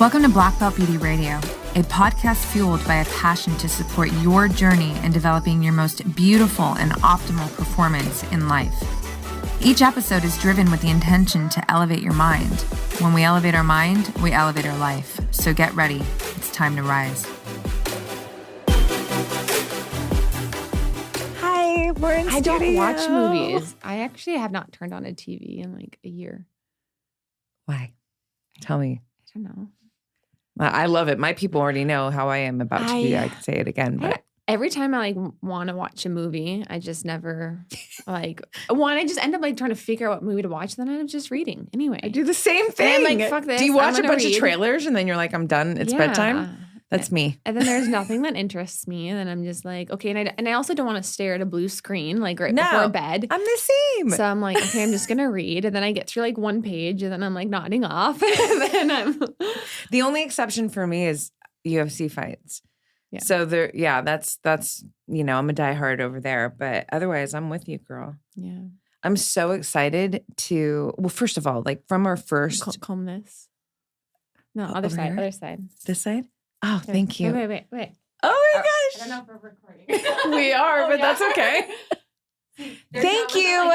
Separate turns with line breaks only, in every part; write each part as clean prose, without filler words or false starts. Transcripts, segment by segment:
Welcome to Black Belt Beauty Radio, a podcast fueled by a passion to support your journey in developing your most beautiful and optimal performance in life. Each episode is driven with the intention to elevate your mind. When we elevate our mind, we elevate our life. So get ready. It's time to rise.
Hi, we're in
I
studio.
don't watch movies. I actually have not turned on a TV in like a year.
Why? Tell me.
I don't know.
I love it. My people already know how I am about TV. I can say it again, but
Every time I want to watch a movie, I just never I just end up trying to figure out what movie to watch. Then I'm just reading anyway.
I do the same thing.
And I'm fuck this.
Do you watch a bunch of
read.
trailers and then you're like, I'm done. It's bedtime? That's me.
And then there's nothing that interests me. And then I'm just like, okay. And I also don't want to stare at a blue screen right before bed.
I'm the same.
So I'm like, okay, I'm just going to read. And then I get through one page and then I'm nodding off. And then I'm...
The only exception for me is UFC fights.
Yeah.
So that's I'm a diehard over there. But otherwise, I'm with you, girl.
Yeah.
I'm so excited to, well, first of all, from our first...
Comb this. No, other side.
Here?
Other side.
This side? Oh, thank you.
Wait.
Oh my
I
gosh.
don't know if we're recording.
We are, but that's okay. Thank you.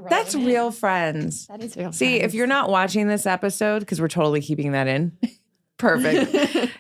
That's
relevant.
real friends.
That is real
See,
friends.
if you're not watching this episode, because we're totally keeping that in. Perfect.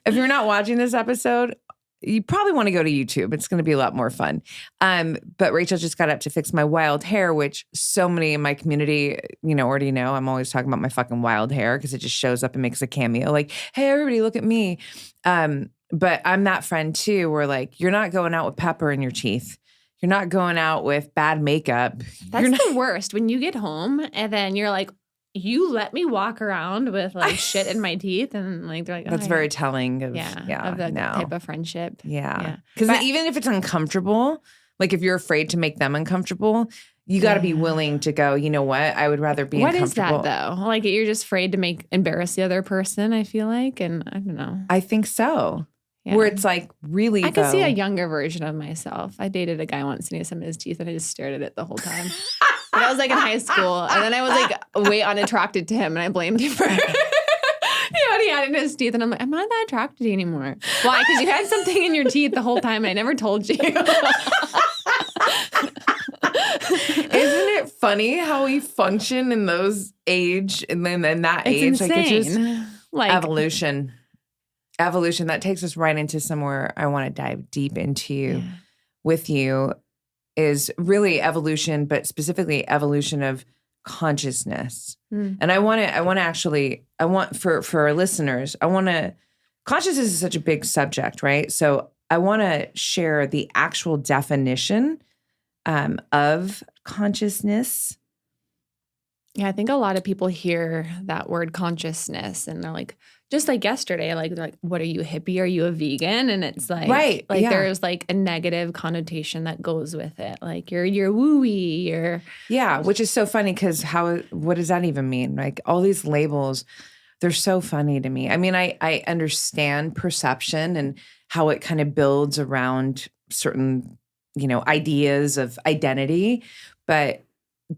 If you're not watching this episode, you probably want to go to YouTube. It's going to be a lot more fun. But Rachel just got up to fix my wild hair, which so many in my community, already know. I'm always talking about my fucking wild hair because it just shows up and makes a cameo. Like, hey, everybody, look at me. But I'm that friend too, where you're not going out with pepper in your teeth. You're not going out with bad makeup.
That's the worst. When you get home and then you're like, you let me walk around with shit in my teeth, and they're like, oh,
that's very telling of
the type of friendship.
Yeah. Because even if it's uncomfortable, if you're afraid to make them uncomfortable, you got to be willing to go, you know what? I would rather be uncomfortable.
What is that though? You're just afraid to embarrass the other person, I feel like. And I don't know.
I think so. Yeah. Where it's really,
I could see a younger version of myself. I dated a guy once and he had some of his teeth and I just stared at it the whole time. But I was in high school, and then I was way unattracted to him, and I blamed him for what he had in his teeth. And I'm like, I'm not that attracted to you anymore. Why? Because you had something in your teeth the whole time, and I never told you.
Isn't it funny how we function in those age and then in that age?
Insane.
It's just evolution. Evolution that takes us right into somewhere I want to dive deep into with you. Is really evolution, but specifically evolution of consciousness. And I want for our listeners, consciousness is such a big subject, right? So I want to share the actual definition of consciousness.
Yeah, I think a lot of people hear that word consciousness and they're like, just like yesterday, they're like, what are you, a hippie? Are you a vegan? And it's there's a negative connotation that goes with it. You're woo-y, you're...
Yeah, which is so funny because what does that even mean? All these labels, they're so funny to me. I mean, I understand perception and how it kind of builds around certain, ideas of identity. But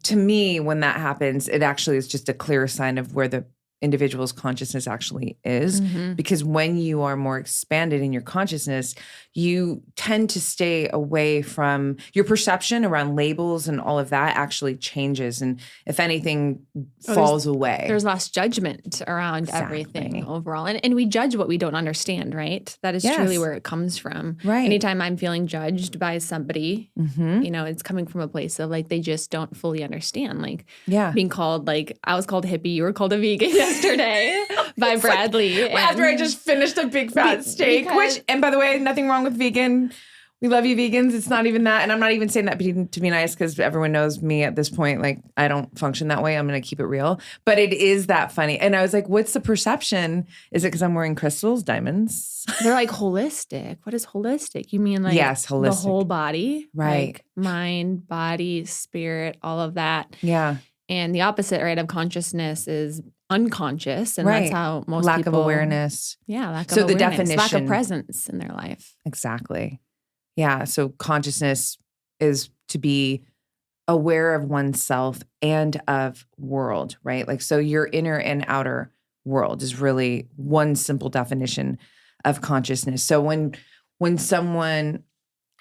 to me, when that happens, it actually is just a clear sign of where the individual's consciousness actually is. Because when you are more expanded in your consciousness, you tend to stay away from your perception around labels, and all of that actually changes. And if anything, falls away.
There's less judgment around everything overall. And we judge what we don't understand, right? That is truly where it comes from.
Right.
Anytime I'm feeling judged by somebody, it's coming from a place of they just don't fully understand. Being called, I was called a hippie, you were called a vegan yesterday by Bradley.
After I just finished a big fat steak, and by the way, nothing wrong with vegan. We love you vegans. It's not even that. And I'm not even saying that to be nice because everyone knows me at this point. I don't function that way. I'm going to keep it real. But it is that funny. And I was like, what's the perception? Is it because I'm wearing crystals, diamonds?
They're holistic. What is holistic? You mean
yes, holistic.
The whole body?
Right.
Mind, body, spirit, all of that.
Yeah.
And the opposite, right, of consciousness is unconscious. And that's how most
lack
people...
of awareness.
Yeah, lack of
so
awareness.
The definition.
Lack of presence in their life.
Exactly. Yeah. So consciousness is to be aware of oneself and of world, right? So your inner and outer world is really one simple definition of consciousness. So when someone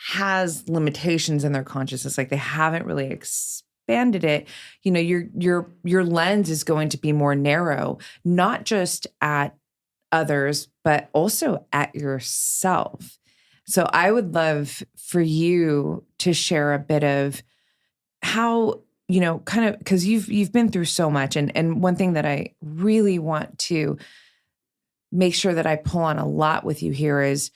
has limitations in their consciousness, like they haven't really expanded it, you know, your lens is going to be more narrow, not just at others, but also at yourself. So I would love for you to share a bit of how, you know, kind of, because you've been through so much. And one thing that I really want to make sure that I pull on a lot with you here is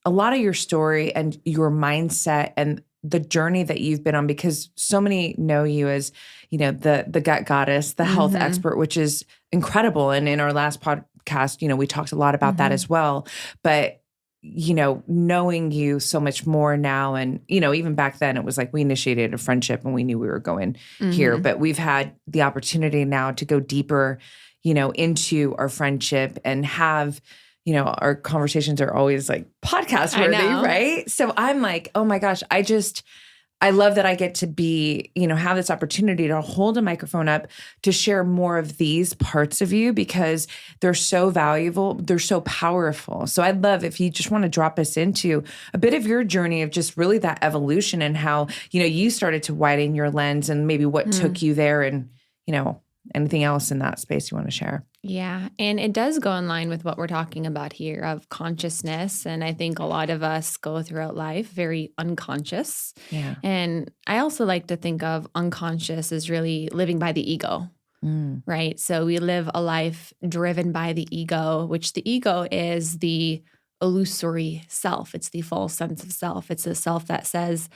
a lot of your story and your mindset and the journey that you've been on, because so many know you as, you know, the gut goddess, the health expert, which is incredible. And in our last podcast, you know, we talked a lot about that as well. But, you know, knowing you so much more now, and, you know, even back then it was like we initiated a friendship and we knew we were going here, but we've had the opportunity now to go deeper, you know, into our friendship and have, you know, our conversations are always like podcast worthy, right? So I'm like, oh my gosh, I love that I get to be, you know, have this opportunity to hold a microphone up to share more of these parts of you, because they're so valuable. They're so powerful. So I'd love if you just want to drop us into a bit of your journey of just really that evolution and how, you know, you started to widen your lens and maybe what took you there, and, you know, anything else in that space you want to share.
Yeah. And it does go in line with what we're talking about here of consciousness. And I think a lot of us go throughout life very unconscious.
Yeah.
And I also like to think of unconscious as really living by the ego, right? So we live a life driven by the ego, which the ego is the illusory self. It's the false sense of self. It's a self that says,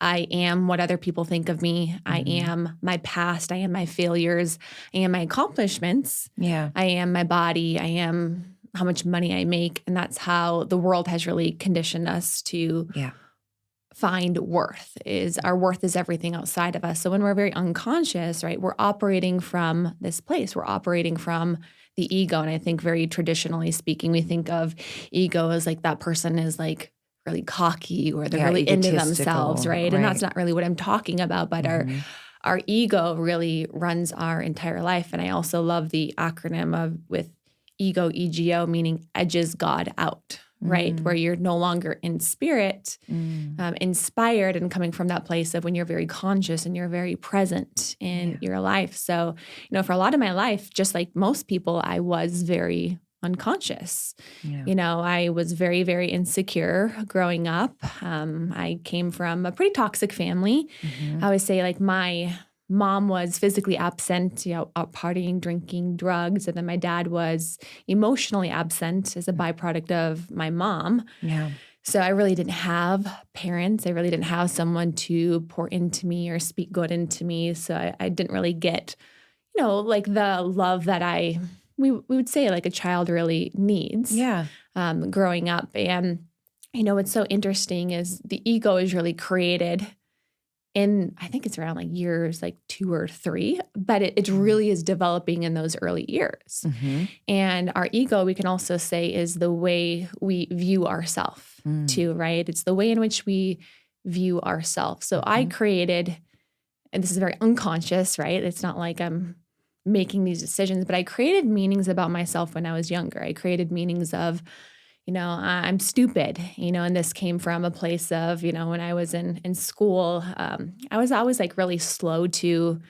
I am what other people think of me. I am my past. I am my failures. I am my accomplishments.
Yeah.
I am my body. I am how much money I make. And that's how the world has really conditioned us to find worth. Our worth is everything outside of us. So when we're very unconscious, right, we're operating from this place. We're operating from the ego. And I think very traditionally speaking, we think of ego as like that person is like really cocky or they're really into themselves, right? And that's not really what I'm talking about, but our ego really runs our entire life. And I also love the acronym with ego, EGO, meaning edges God out, right? Where you're no longer in spirit, inspired and coming from that place of when you're very conscious and you're very present in your life. So, you know, for a lot of my life, just like most people, I was very unconscious. You know, I was very, very insecure growing up. I came from a pretty toxic family. I would say like my mom was physically absent, you know, out partying, drinking, drugs. And then my dad was emotionally absent as a byproduct of my mom. Yeah. So I really didn't have parents. I really didn't have someone to pour into me or speak good into me. So I didn't really get, you know, like the love that we would say like a child really needs growing up. And, you know, what's so interesting is the ego is really created in, I think it's around like years like 2 or 3, but it really is developing in those early years. And our ego, we can also say, is the way we view ourselves too, right? It's the way in which we view ourselves. So I created, and this is very unconscious, right? It's not like I'm making these decisions, but I created meanings about myself when I was younger. I created meanings of, you know, I'm stupid, you know, and this came from a place of, you know, when I was in school, I was always like really slow to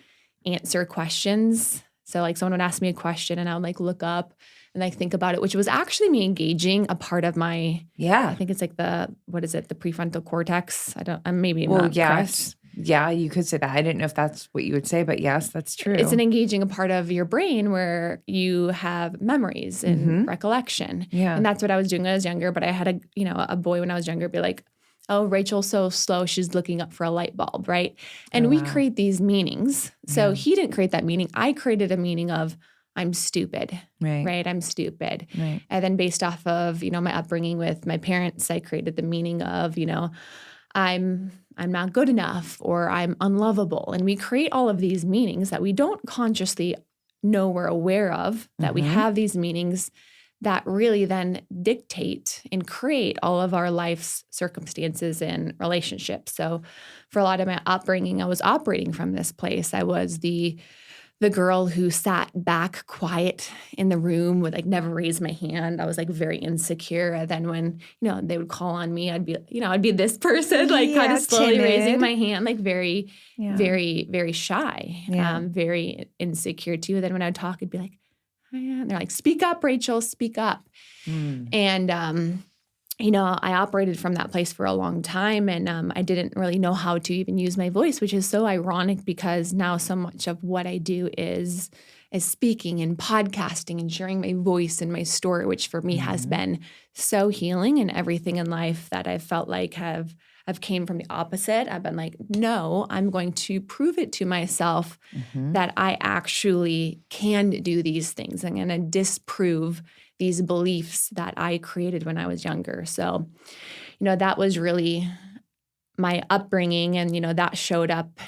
answer questions. So like someone would ask me a question and I would like look up and like think about it, which was actually me engaging a part of my, I think it's like the prefrontal cortex. I'm not correct.
Yeah, you could say that. I didn't know if that's what you would say, but yes, that's true.
It's an engaging a part of your brain where you have memories and recollection. Yeah. And that's what I was doing when I was younger. But I had a boy when I was younger be like, oh, Rachel's so slow. She's looking up for a light bulb, right? And we create these meanings. So he didn't create that meaning. I created a meaning of I'm stupid, right? I'm stupid. Right. And then based off of, you know, my upbringing with my parents, I created the meaning of, you know, I'm not good enough or I'm unlovable. And we create all of these meanings that we don't consciously know we're aware of, that we have these meanings that really then dictate and create all of our life's circumstances and relationships. So for a lot of my upbringing, I was operating from this place. I was the the girl who sat back quiet in the room would like never raise my hand. I was like very insecure. And then when, they would call on me, I'd be this person, like kind of slowly
timid.
raising my hand, like very, very, very shy, very insecure too. Then when I would talk, I'd be like, oh, yeah. And they're like, speak up, Rachel, speak up. And, I operated from that place for a long time, and I didn't really know how to even use my voice, which is so ironic because now so much of what I do is speaking and podcasting and sharing my voice and my story, which for me has been so healing, and everything in life that I felt like have came from the opposite. I've been like, no, I'm going to prove it to myself that I actually can do these things. I'm going to disprove these beliefs that I created when I was younger. So, that was really my upbringing, and, that showed up,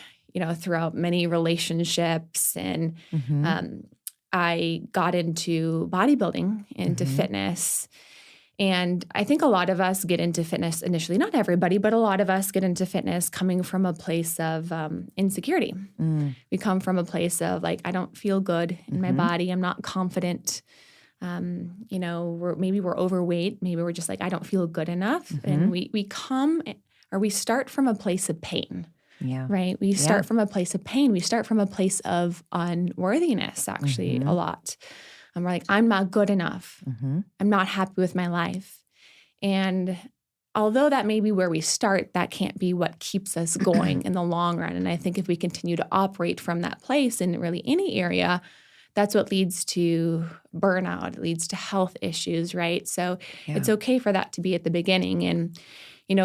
throughout many relationships. And I got into bodybuilding, into fitness. And I think a lot of us get into fitness initially, not everybody, but a lot of us get into fitness coming from a place of insecurity. We come from a place of like, I don't feel good in my body. I'm not confident. Maybe we're overweight. Maybe we're just like, I don't feel good enough. And we start from a place of pain.
Yeah.
Right. We start from a place of pain. We start from a place of unworthiness, actually, a lot. And we're like, I'm not good enough. I'm not happy with my life. And although that may be where we start, that can't be what keeps us going in the long run. And I think if we continue to operate from that place in really any area, that's what leads to burnout. It leads to health issues, right? So it's okay for that to be at the beginning. And,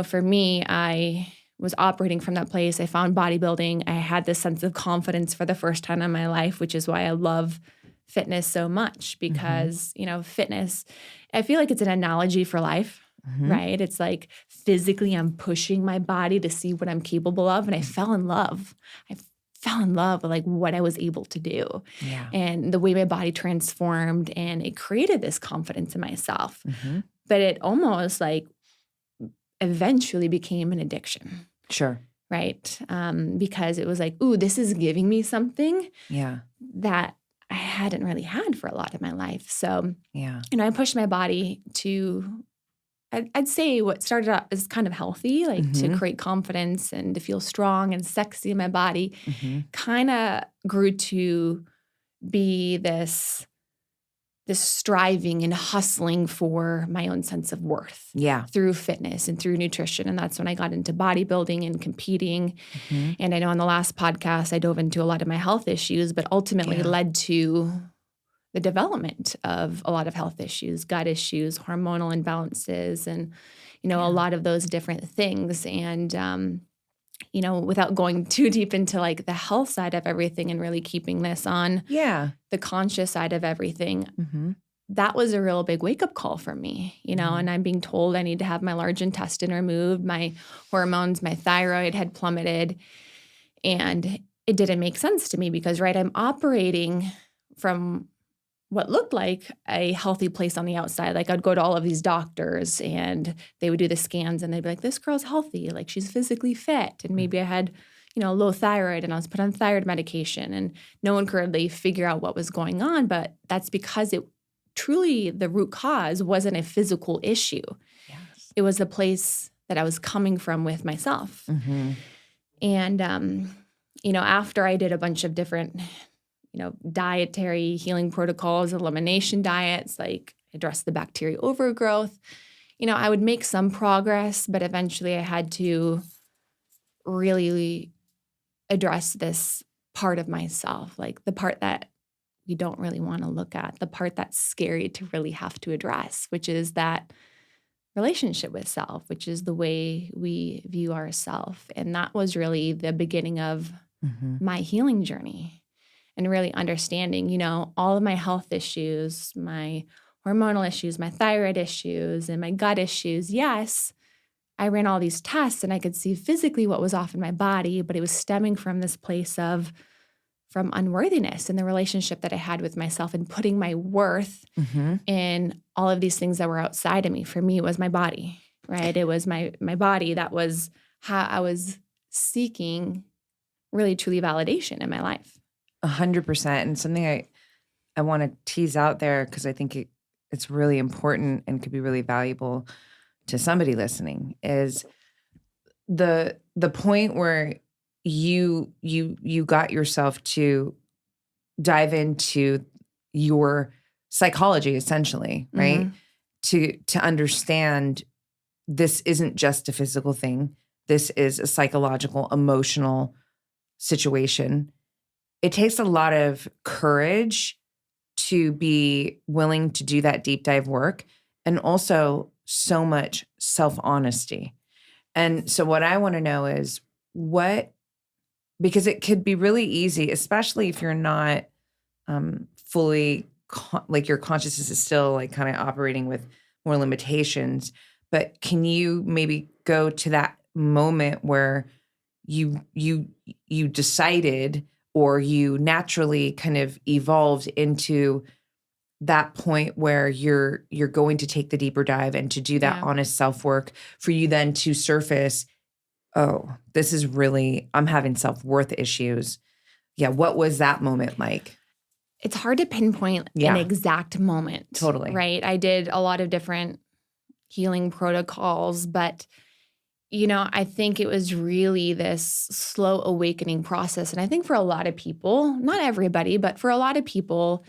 for me, I was operating from that place. I found bodybuilding. I had this sense of confidence for the first time in my life, which is why I love fitness so much because, fitness, I feel like it's an analogy for life, right? It's like physically I'm pushing my body to see what I'm capable of. And I fell in love. I fell in love with like what I was able to do and the way my body transformed, and it created this confidence in myself. But it almost like eventually became an addiction.
Sure.
Right. Because it was like, ooh, this is giving me something that I hadn't really had for a lot of my life. So, I pushed my body to, I'd say what started out as kind of healthy, like to create confidence and to feel strong and sexy in my body, kind of grew to be this striving and hustling for my own sense of worth through fitness and through nutrition. And that's when I got into bodybuilding and competing. And I know on the last podcast, I dove into a lot of my health issues, but ultimately led to the development of a lot of health issues, gut issues, hormonal imbalances, and, a lot of those different things. And, without going too deep into like the health side of everything and really keeping this on the conscious side of everything, that was a real big wake-up call for me, and I'm being told I need to have my large intestine removed. My hormones, my thyroid had plummeted, and it didn't make sense to me because, right, I'm operating from what looked like a healthy place on the outside. Like I'd go to all of these doctors and they would do the scans and they'd be like, this girl's healthy. Like she's physically fit. And maybe I had, low thyroid and I was put on thyroid medication and no one could really figure out what was going on. But that's because it truly, the root cause wasn't a physical issue. Yes. It was a place that I was coming from with myself. And, after I did a bunch of different dietary healing protocols, elimination diets, like address the bacteria overgrowth. I would make some progress, but eventually I had to really address this part of myself, like the part that we don't really want to look at, the part that's scary to really have to address, which is that relationship with self, which is the way we view ourselves. And that was really the beginning of my healing journey. And really understanding, all of my health issues, my hormonal issues, my thyroid issues, and my gut issues. Yes, I ran all these tests and I could see physically what was off in my body, but it was stemming from this place from unworthiness and the relationship that I had with myself and putting my worth in all of these things that were outside of me. For me, it was my body, right? It was my body. That was how I was seeking really truly validation in my life.
100%. And something I want to tease out there, because I think it's really important and could be really valuable to somebody listening, is the point where you got yourself to dive into your psychology, essentially, right? To understand this isn't just a physical thing. This is a psychological, emotional situation. It takes a lot of courage to be willing to do that deep dive work, and also so much self-honesty. And so what I want to know is because it could be really easy, especially if you're not fully, like your consciousness is still like kind of operating with more limitations, but can you maybe go to that moment where you decided, or you naturally kind of evolved into that point where you're going to take the deeper dive and to do that honest self-work, for you then to surface, oh, this is really, I'm having self-worth issues. Yeah. What was that moment like?
It's hard to pinpoint an exact moment.
Totally.
Right? I did a lot of different healing protocols, but I think it was really this slow awakening process. And I think for a lot of people, not everybody, but for a lot of people,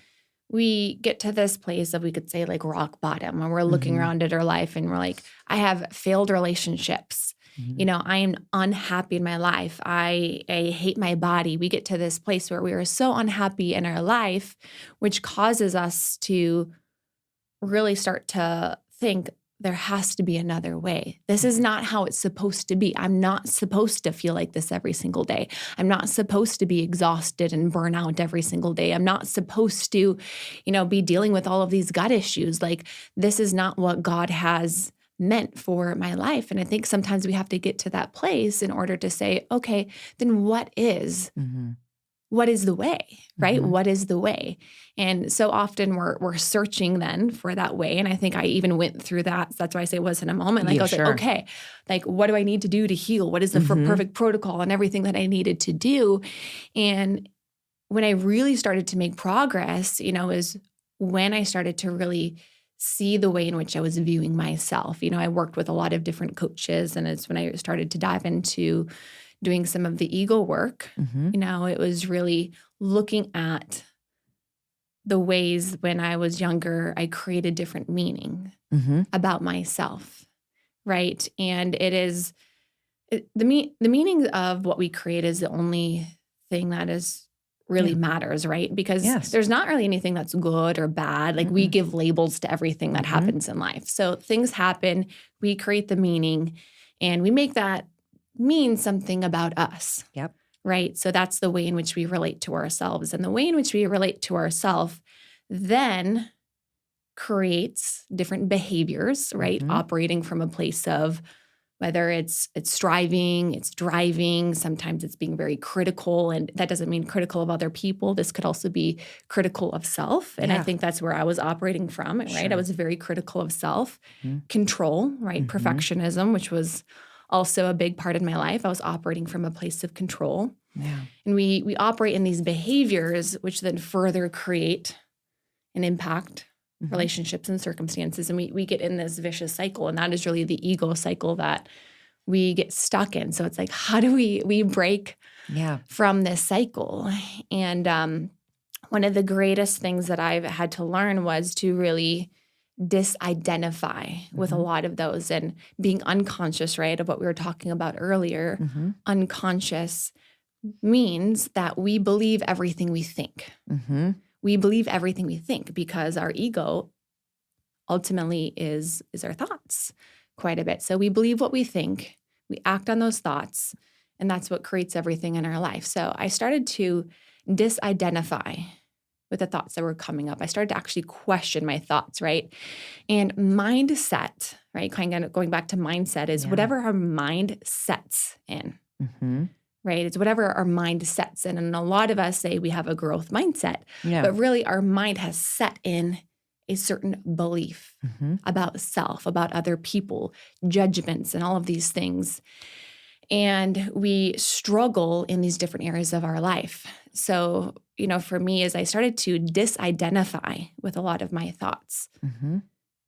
we get to this place of, we could say, like rock bottom, when we're looking around at our life and we're like, I have failed relationships. I am unhappy in my life. I hate my body. We get to this place where we are so unhappy in our life, which causes us to really start to think, there has to be another way. This is not how it's supposed to be. I'm not supposed to feel like this every single day. I'm not supposed to be exhausted and burn out every single day. I'm not supposed to, be dealing with all of these gut issues. Like, this is not what God has meant for my life. And I think sometimes we have to get to that place in order to say, okay, then what is the way, right? What is the way? And so often we're searching then for that way. And I think I even went through that. So that's why I say it wasn't a moment. Like, I was like, okay, like, what do I need to do to heal? What is the perfect protocol and everything that I needed to do? And when I really started to make progress, is when I started to really see the way in which I was viewing myself. I worked with a lot of different coaches, and it's when I started to dive into doing some of the ego work. It was really looking at the ways when I was younger, I created different meaning about myself, right? And it is the meaning of what we create is the only thing that is really matters, right? Because there's not really anything that's good or bad. Like, we give labels to everything that happens in life. So things happen, we create the meaning, and we make that mean something about us.
Yep.
Right? So that's the way in which we relate to ourselves. And the way in which we relate to ourselves then creates different behaviors, right? Operating from a place of, whether it's striving, it's driving, sometimes it's being very critical. And that doesn't mean critical of other people. This could also be critical of self. And I think that's where I was operating from, right? I was very critical of self. Control, right? Perfectionism, which was also a big part of my life. I was operating from a place of control. Yeah. And we operate in these behaviors, which then further create and impact relationships and circumstances. And we get in this vicious cycle. And that is really the ego cycle that we get stuck in. So it's like, how do we break from this cycle? And one of the greatest things that I've had to learn was to really disidentify with a lot of those, and being unconscious, right, of what we were talking about earlier. Unconscious means that we believe everything we think. We believe everything we think because our ego ultimately is our thoughts quite a bit. So we believe what we think, we act on those thoughts, and that's what creates everything in our life. So I started to disidentify with the thoughts that were coming up. I started to actually question my thoughts, right? And mindset, right? Kind of going back to mindset is whatever our mind sets in, right? It's whatever our mind sets in. And a lot of us say we have a growth mindset, but really our mind has set in a certain belief about self, about other people, judgments, and all of these things. And we struggle in these different areas of our life. So, for me, as I started to disidentify with a lot of my thoughts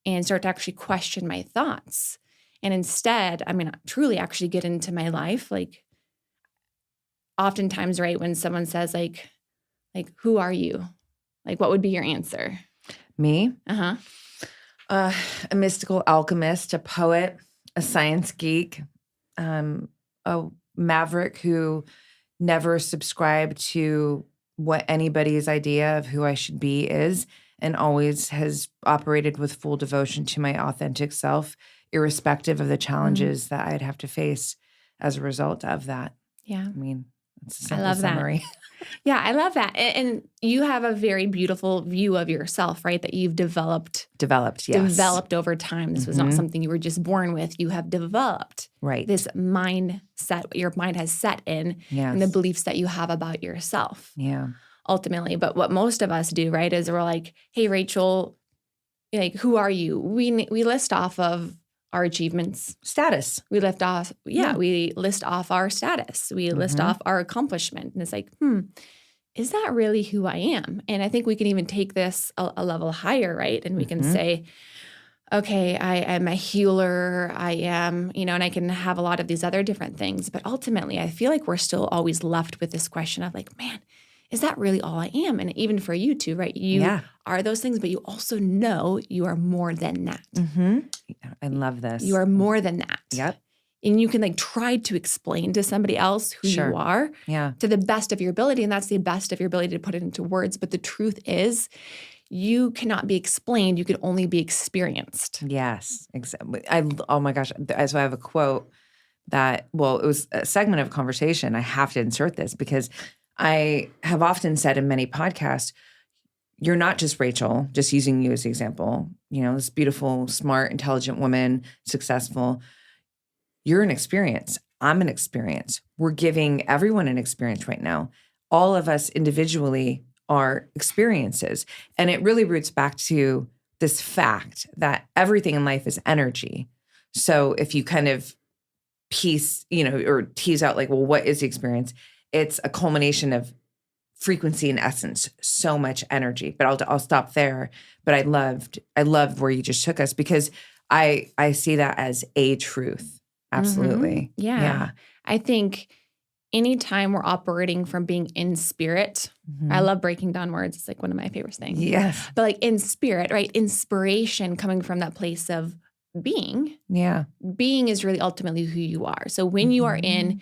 and start to actually question my thoughts. And instead, truly actually get into my life. Like, oftentimes, right, when someone says like, who are you? Like, what would be your answer?
Me?
Uh-huh.
A mystical alchemist, a poet, a science geek, a maverick who never subscribed to what anybody's idea of who I should be is, and always has operated with full devotion to my authentic self, irrespective of the challenges that I'd have to face as a result of that.
Yeah.
It's a simple
I love
summary.
that. Yeah, I love that. And you have a very beautiful view of yourself, right? That you've developed.
Yes.
Developed over time. This was not something you were just born with. You have developed this mindset your mind has set in and the beliefs that you have about yourself.
Yeah.
Ultimately. But what most of us do, right, is we're like, hey, Rachel, like, who are you? We list off of our achievements.
Status.
We list off, we list off our status. We list off our accomplishment. And it's like, is that really who I am? And I think we can even take this a level higher, right? And we can say, okay, I am a healer. I am, and I can have a lot of these other different things. But ultimately, I feel like we're still always left with this question of like, man, is that really all I am? And even for you too, right? You are those things, but you also know you are more than that.
I love this.
You are more than that.
Yep.
And you can like try to explain to somebody else who you are to the best of your ability. And that's the best of your ability to put it into words. But the truth is, you cannot be explained. You can only be experienced.
Yes, exactly. Oh my gosh. So I have a quote that, it was a segment of conversation. I have to insert this because I have often said in many podcasts, you're not just Rachel, just using you as the example, this beautiful, smart, intelligent woman, successful. You're an experience. I'm an experience. We're giving everyone an experience right now. All of us individually are experiences. And it really roots back to this fact that everything in life is energy. So if you kind of piece, or tease out like, well, what is the experience? It's a culmination of frequency and essence, so much energy. But I'll stop there. But I loved where you just took us because I see that as a truth. Absolutely.
Yeah. I think anytime we're operating from being in spirit, I love breaking down words. It's like one of my favorite things.
Yes.
But like in spirit, right? Inspiration coming from that place of being.
Yeah.
Being is really ultimately who you are. So when you are in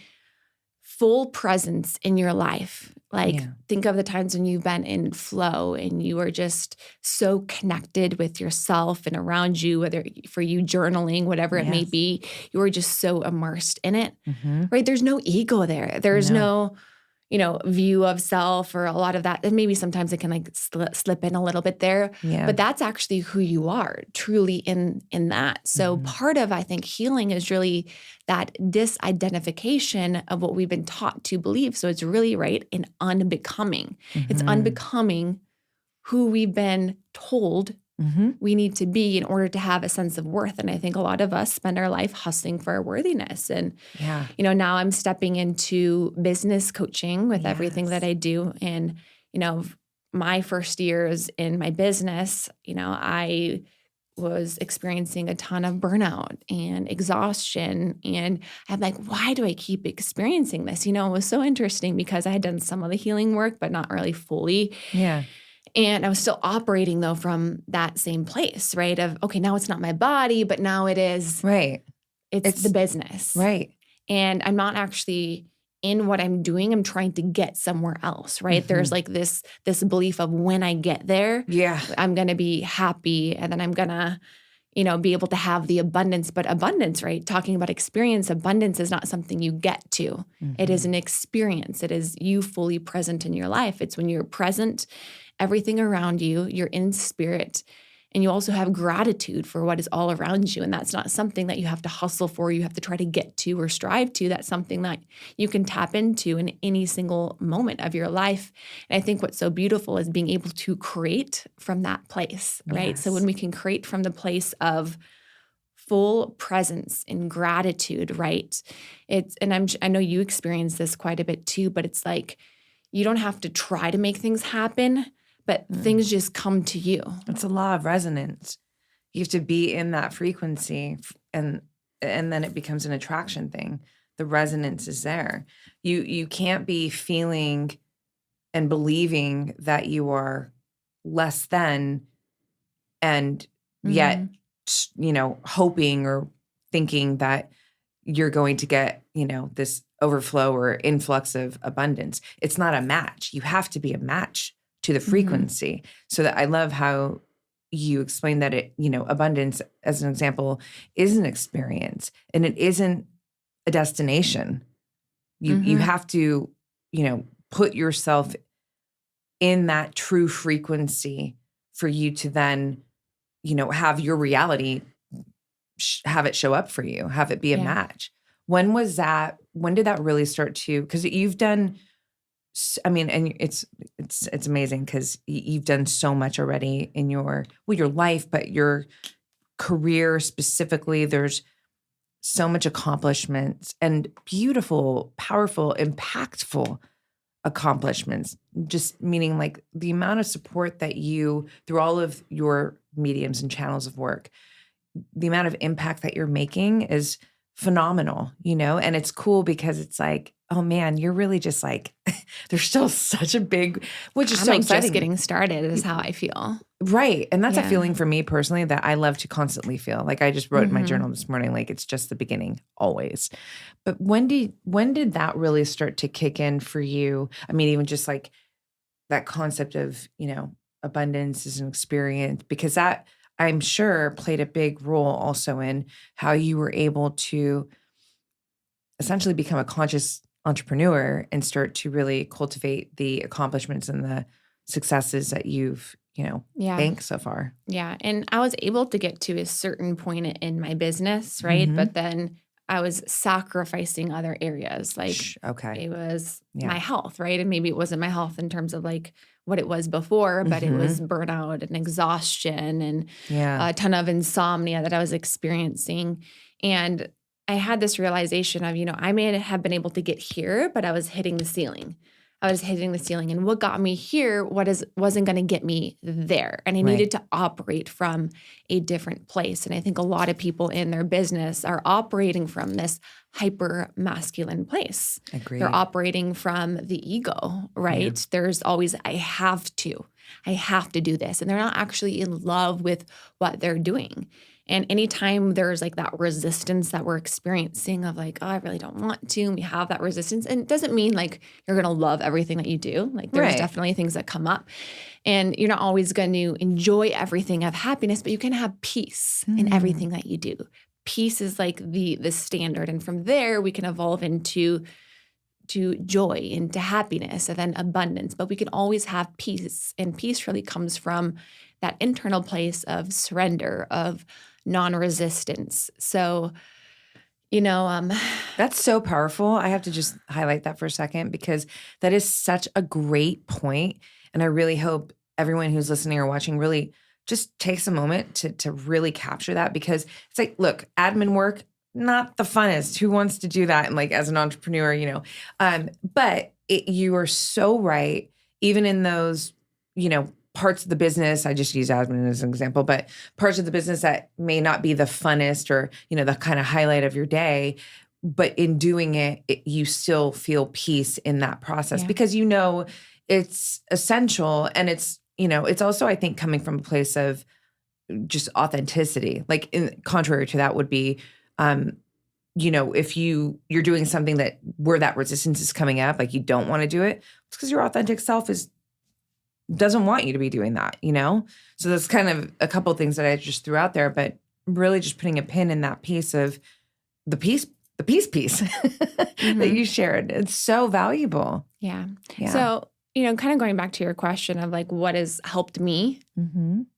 full presence in your life, like think of the times when you've been in flow and you are just so connected with yourself and around you, whether for you journaling, whatever it may be, you are just so immersed in it, right? There's no ego there. There's no view of self or a lot of that. And maybe sometimes it can like slip in a little bit there, but that's actually who you are truly in that. So part of, I think, healing is really that disidentification of what we've been taught to believe. So it's really an unbecoming. It's unbecoming who we've been told we need to be in order to have a sense of worth. And I think a lot of us spend our life hustling for our worthiness. And, now I'm stepping into business coaching with everything that I do. And, my first years in my business, I was experiencing a ton of burnout and exhaustion. And I'm like, why do I keep experiencing this? It was so interesting because I had done some of the healing work, but not really fully.
Yeah.
And I was still operating, though, from that same place, right? Of, okay, now it's not my body, but now it is.
Right.
It's the business.
Right.
And I'm not actually in what I'm doing. I'm trying to get somewhere else, right? There's like this belief of when I get there, I'm going to be happy and then I'm going to, be able to have the abundance. But abundance, right? Talking about experience, abundance is not something you get to. It is an experience. It is you fully present in your life. It's when you're present, everything around you, you're in spirit, and you also have gratitude for what is all around you. And that's not something that you have to hustle for, you have to try to get to or strive to. That's something that you can tap into in any single moment of your life. And I think what's so beautiful is being able to create from that place, right? So when we can create from the place of full presence and gratitude, right? I know you experience this quite a bit too, but it's like, you don't have to try to make things happen, but things just come to you.
It's a law of resonance. You have to be in that frequency, and then it becomes an attraction thing. The resonance is there. You can't be feeling and believing that you are less than, and yet, hoping or thinking that you're going to get, this overflow or influx of abundance. It's not a match. You have to be a match to the frequency. So that I love how you explain that abundance, as an example, is an experience and it isn't a destination. You have to, put yourself in that true frequency for you to then, have your reality, have it show up for you, have it be a match. When did that really start to, because you've done, and it's amazing because you've done so much already in your life, but your career specifically, there's so much accomplishments and beautiful, powerful, impactful accomplishments, just meaning like the amount of support that you, through all of your mediums and channels of work, the amount of impact that you're making is phenomenal, and it's cool because it's like, oh man, you're really just like, there's still such a big, which is so exciting.
Just getting started is how I feel.
Right. And that's a feeling for me personally that I love to constantly feel. Like I just wrote in my journal this morning, like it's just the beginning always. But when did that really start to kick in for you? I mean, even just like that concept of, abundance is an experience, because that I'm sure played a big role also in how you were able to essentially become a conscious entrepreneur and start to really cultivate the accomplishments and the successes that you've, banked so far.
Yeah. And I was able to get to a certain point in my business, right? But then I was sacrificing other areas. Like it was my health, right? And maybe it wasn't my health in terms of like what it was before, but it was burnout and exhaustion and a ton of insomnia that I was experiencing. And I had this realization of, I may have been able to get here, but I was hitting the ceiling. And what got me here, wasn't going to get me there. And I needed to operate from a different place. And I think a lot of people in their business are operating from this hyper masculine place.
Agreed.
They're operating from the ego, right? Yeah. There's always, I have to do this. And they're not actually in love with what they're doing. And anytime there's like that resistance that we're experiencing of like, oh, I really don't want to, and we have that resistance. And it doesn't mean like you're going to love everything that you do. Like there's definitely things that come up. And you're not always going to enjoy everything of happiness, but you can have peace in everything that you do. Peace is like the standard. And from there, we can evolve into joy, into happiness, and then abundance. But we can always have peace. And peace really comes from that internal place of surrender, of non-resistance. So,
that's so powerful. I have to just highlight that for a second because that is such a great point. And I really hope everyone who's listening or watching really just takes a moment to really capture that, because it's like, look, admin work, not the funnest. Who wants to do that? And like as an entrepreneur, but you are so right. Even in those, parts of the business, I just use admin as an example, but parts of the business that may not be the funnest or, the kind of highlight of your day, but in doing it, you still feel peace in that process because it's essential. And it's, it's also, I think, coming from a place of just authenticity. Like contrary to that would be, if you're doing something where that resistance is coming up, like you don't want to do it, it's because your authentic self doesn't want you to be doing that, So that's kind of a couple of things that I just threw out there, but really just putting a pin in that piece of the peace that you shared. It's so valuable.
Yeah. So, kind of going back to your question of like, what has helped me,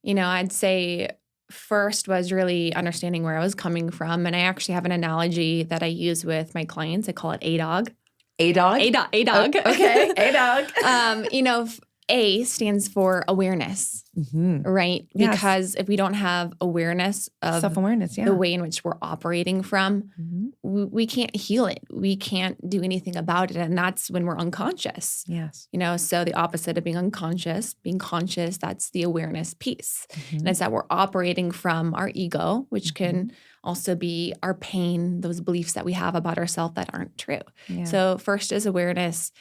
I'd say first was really understanding where I was coming from. And I actually have an analogy that I use with my clients. I call it A-Dog.
A-Dog?
A-Dog.
Okay. A-Dog.
A stands for awareness, right?
Yes.
Because if we don't have awareness of
Self-awareness,
the way in which we're operating from, we can't heal it. We can't do anything about it. And that's when we're unconscious.
Yes.
You know, so the opposite of being unconscious, being conscious, that's the awareness piece. And it's that we're operating from our ego, which can also be our pain, those beliefs that we have about ourselves that aren't true.
Yeah.
So first is awareness.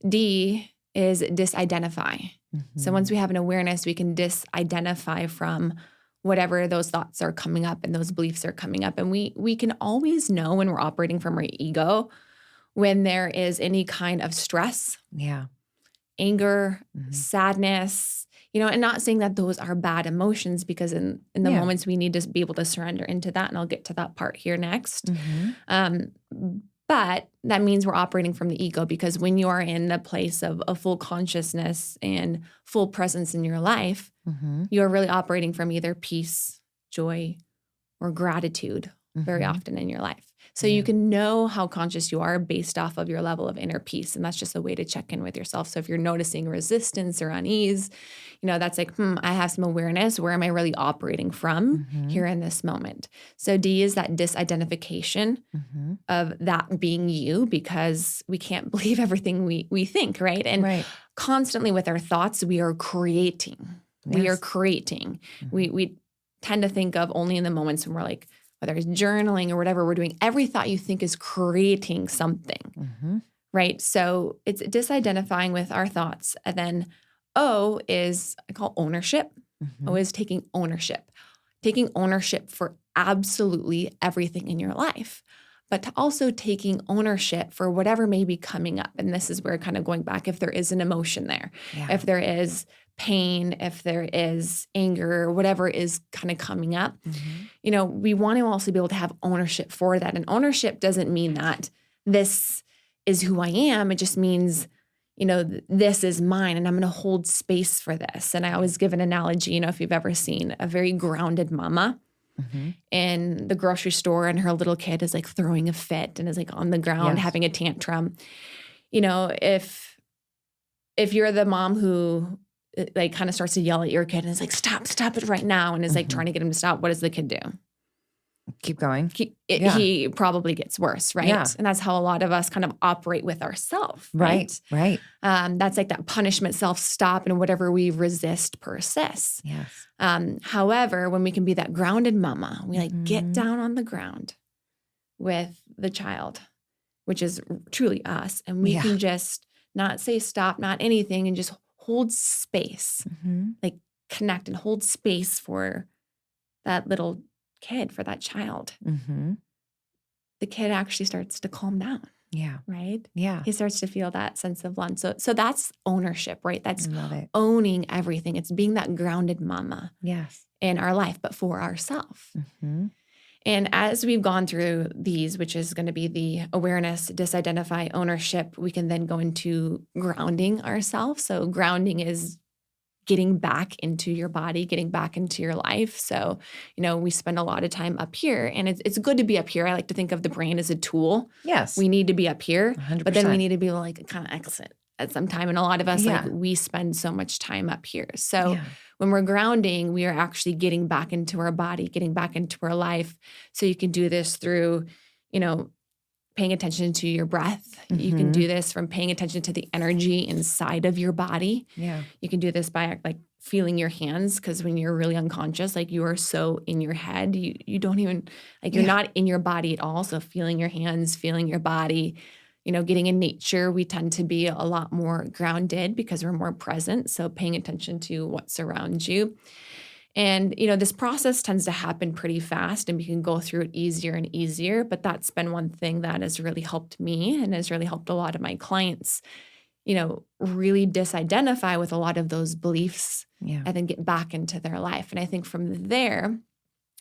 D is disidentify. So once we have an awareness, we can disidentify from whatever those thoughts are coming up and those beliefs are coming up. And we can always know when we're operating from our ego when there is any kind of stress, anger, sadness, you know, and not saying that those are bad emotions, because in the moments we need to be able to surrender into that. And I'll get to that part here next. But that means we're operating from the ego, because when you are in the place of a full consciousness and full presence in your life, you are really operating from either peace, joy, or gratitude very often in your life. So you can know how conscious you are based off of your level of inner peace. And that's just a way to check in with yourself. So if you're noticing resistance or unease, you know, that's like, I have some awareness. Where am I really operating from here in this moment? So D is that disidentification of that being you, because we can't believe everything we think, right? And constantly with our thoughts, we are creating. We are creating. We tend to think of only in the moments when we're like, whether it's journaling or whatever we're doing, every thought you think is creating something, right? So it's disidentifying with our thoughts. And then O is, I call ownership. O is taking ownership for absolutely everything in your life, but to also taking ownership for whatever may be coming up. And this is where kind of going back, if there is an emotion there, if there is pain, if there is anger, whatever is kind of coming up, you know, we want to also be able to have ownership for that. And ownership doesn't mean that this is who I am. It just means, you know, this is mine and I'm going to hold space for this. And I always give an analogy, you know, if you've ever seen a very grounded mama in the grocery store and her little kid is like throwing a fit and is like on the ground having a tantrum. You know, if you're the mom who like kind of starts to yell at your kid and is like, stop it right now, and is like trying to get him to stop, what does the kid do?
Keep going.
He probably gets worse, right? Yeah. And that's how a lot of us kind of operate with ourselves, right?
Right.
That's like that punishment, self-stop, and whatever we resist persists.
Yes.
However, when we can be that grounded mama, we like get down on the ground with the child, which is truly us, and we can just not say stop, not anything, and just hold space, like connect and hold space for that little kid, for that child. The kid actually starts to calm down. Yeah. Right? Yeah. He starts to feel that sense of love. So that's ownership, right? That's owning everything. It's being that grounded mama in our life, but for ourselves. And as we've gone through these, which is going to be the awareness, disidentify, ownership, we can then go into grounding ourselves. So grounding is getting back into your body, getting back into your life. So, you know, we spend a lot of time up here, and it's good to be up here. I like to think of the brain as a tool. Yes. We need to be up here, 100%. But then we need to be like kind of exit at some time. And a lot of us, like we spend so much time up here. So when we're grounding, we are actually getting back into our body, getting back into our life. So you can do this through, you know, paying attention to your breath. You can do this from paying attention to the energy inside of your body. Yeah. You can do this by like feeling your hands, because when you're really unconscious, like you are so in your head, you don't even, like you're not in your body at all. So feeling your hands, feeling your body, you know, getting in nature, we tend to be a lot more grounded because we're more present. So paying attention to what's around you. And, you know, this process tends to happen pretty fast, and we can go through it easier and easier. But that's been one thing that has really helped me and has really helped a lot of my clients, you know, really disidentify with a lot of those beliefs and then get back into their life. And I think from there,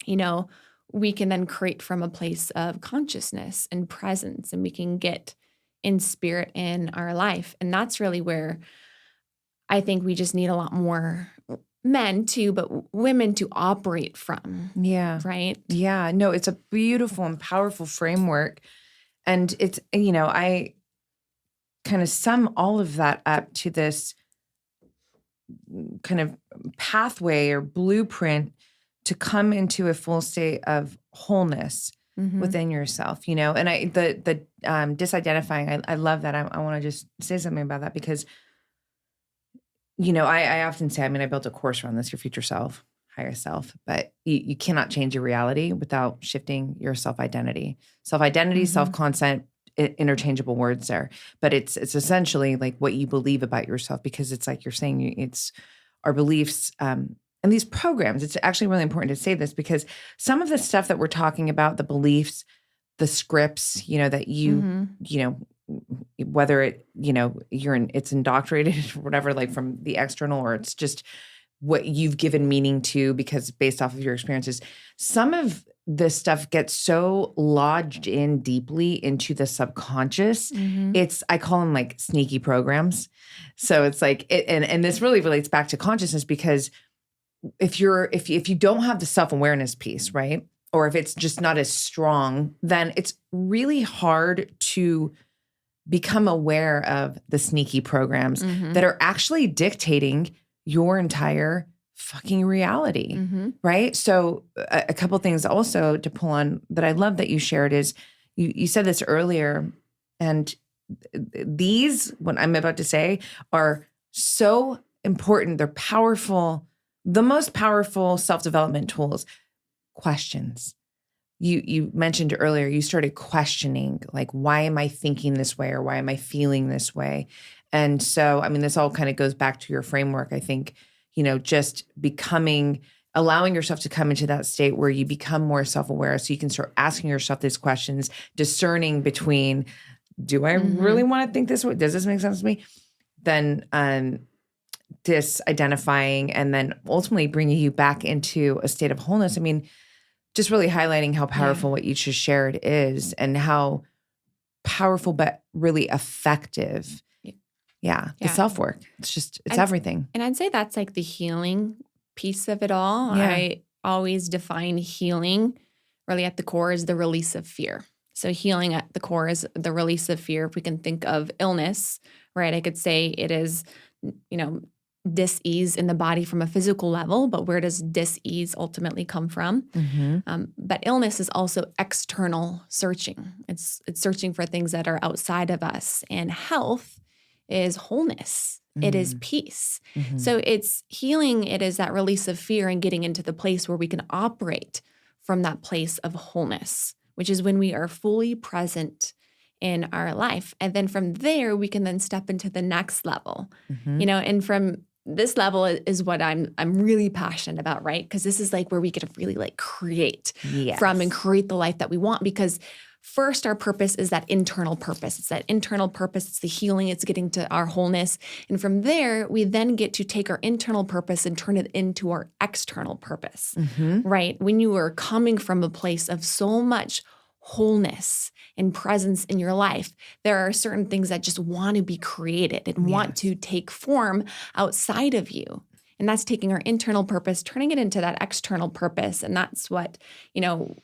you know, we can then create from a place of consciousness and presence, and we can get in spirit in our life. And that's really where I think we just need a lot more men too, but women to operate from. Yeah. Right?
Yeah. No, it's a beautiful and powerful framework. And it's, you know, I kind of sum all of that up to this kind of pathway or blueprint to come into a full state of wholeness within yourself, you know? And the disidentifying, I love that. I want to just say something about that because, you know, I often say, I mean, I built a course around this, your future self, higher self, but you cannot change your reality without shifting your self-identity. Self-identity, self-concept, interchangeable words there, but it's essentially like what you believe about yourself, because it's like you're saying, it's our beliefs, and these programs. It's actually really important to say this because some of the stuff that we're talking about, the beliefs, the scripts, you know, that you know, whether it, you know, it's indoctrinated or whatever, like from the external, or it's just what you've given meaning to because based off of your experiences, some of this stuff gets so lodged in deeply into the subconscious. I call them like sneaky programs. So it's like, and this really relates back to consciousness, because if you don't have the self-awareness piece, right? Or if it's just not as strong, then it's really hard to become aware of the sneaky programs that are actually dictating your entire fucking reality, right? So a couple things also to pull on that I love that you shared is you said this earlier, and these, what I'm about to say, are so important. They're powerful. The most powerful self-development tools, questions. You mentioned earlier, you started questioning, like, why am I thinking this way, or why am I feeling this way? And so, I mean, this all kind of goes back to your framework. I think, you know, just allowing yourself to come into that state where you become more self-aware, so you can start asking yourself these questions, discerning between, do I really want to think this way? Does this make sense to me? Then, disidentifying, and then ultimately bringing you back into a state of wholeness. I mean, just really highlighting how powerful what you just shared is, and how powerful but really effective. The self-work. It's everything.
And I'd say that's like the healing piece of it all.
Yeah.
I always define healing really at the core is the release of fear. So healing at the core is the release of fear. If we can think of illness, right? I could say it is, you know, dis-ease in the body from a physical level, but where does dis-ease ultimately come from? But illness is also external searching. It's searching for things that are outside of us. And health is wholeness. It is peace. So it's healing. It is that release of fear and getting into the place where we can operate from that place of wholeness, which is when we are fully present in our life. And then from there, we can then step into the next level, you know, and from this level is what I'm really passionate about, right? Because this is like where we get to really like create from and create the life that we want. Because first, our purpose is that internal purpose. It's that internal purpose. It's the healing. It's getting to our wholeness. And from there, we then get to take our internal purpose and turn it into our external purpose, right? When you are coming from a place of so much wholeness and presence in your life, there are certain things that just want to be created and want to take form outside of you. And that's taking our internal purpose, turning it into that external purpose. And that's what, you know,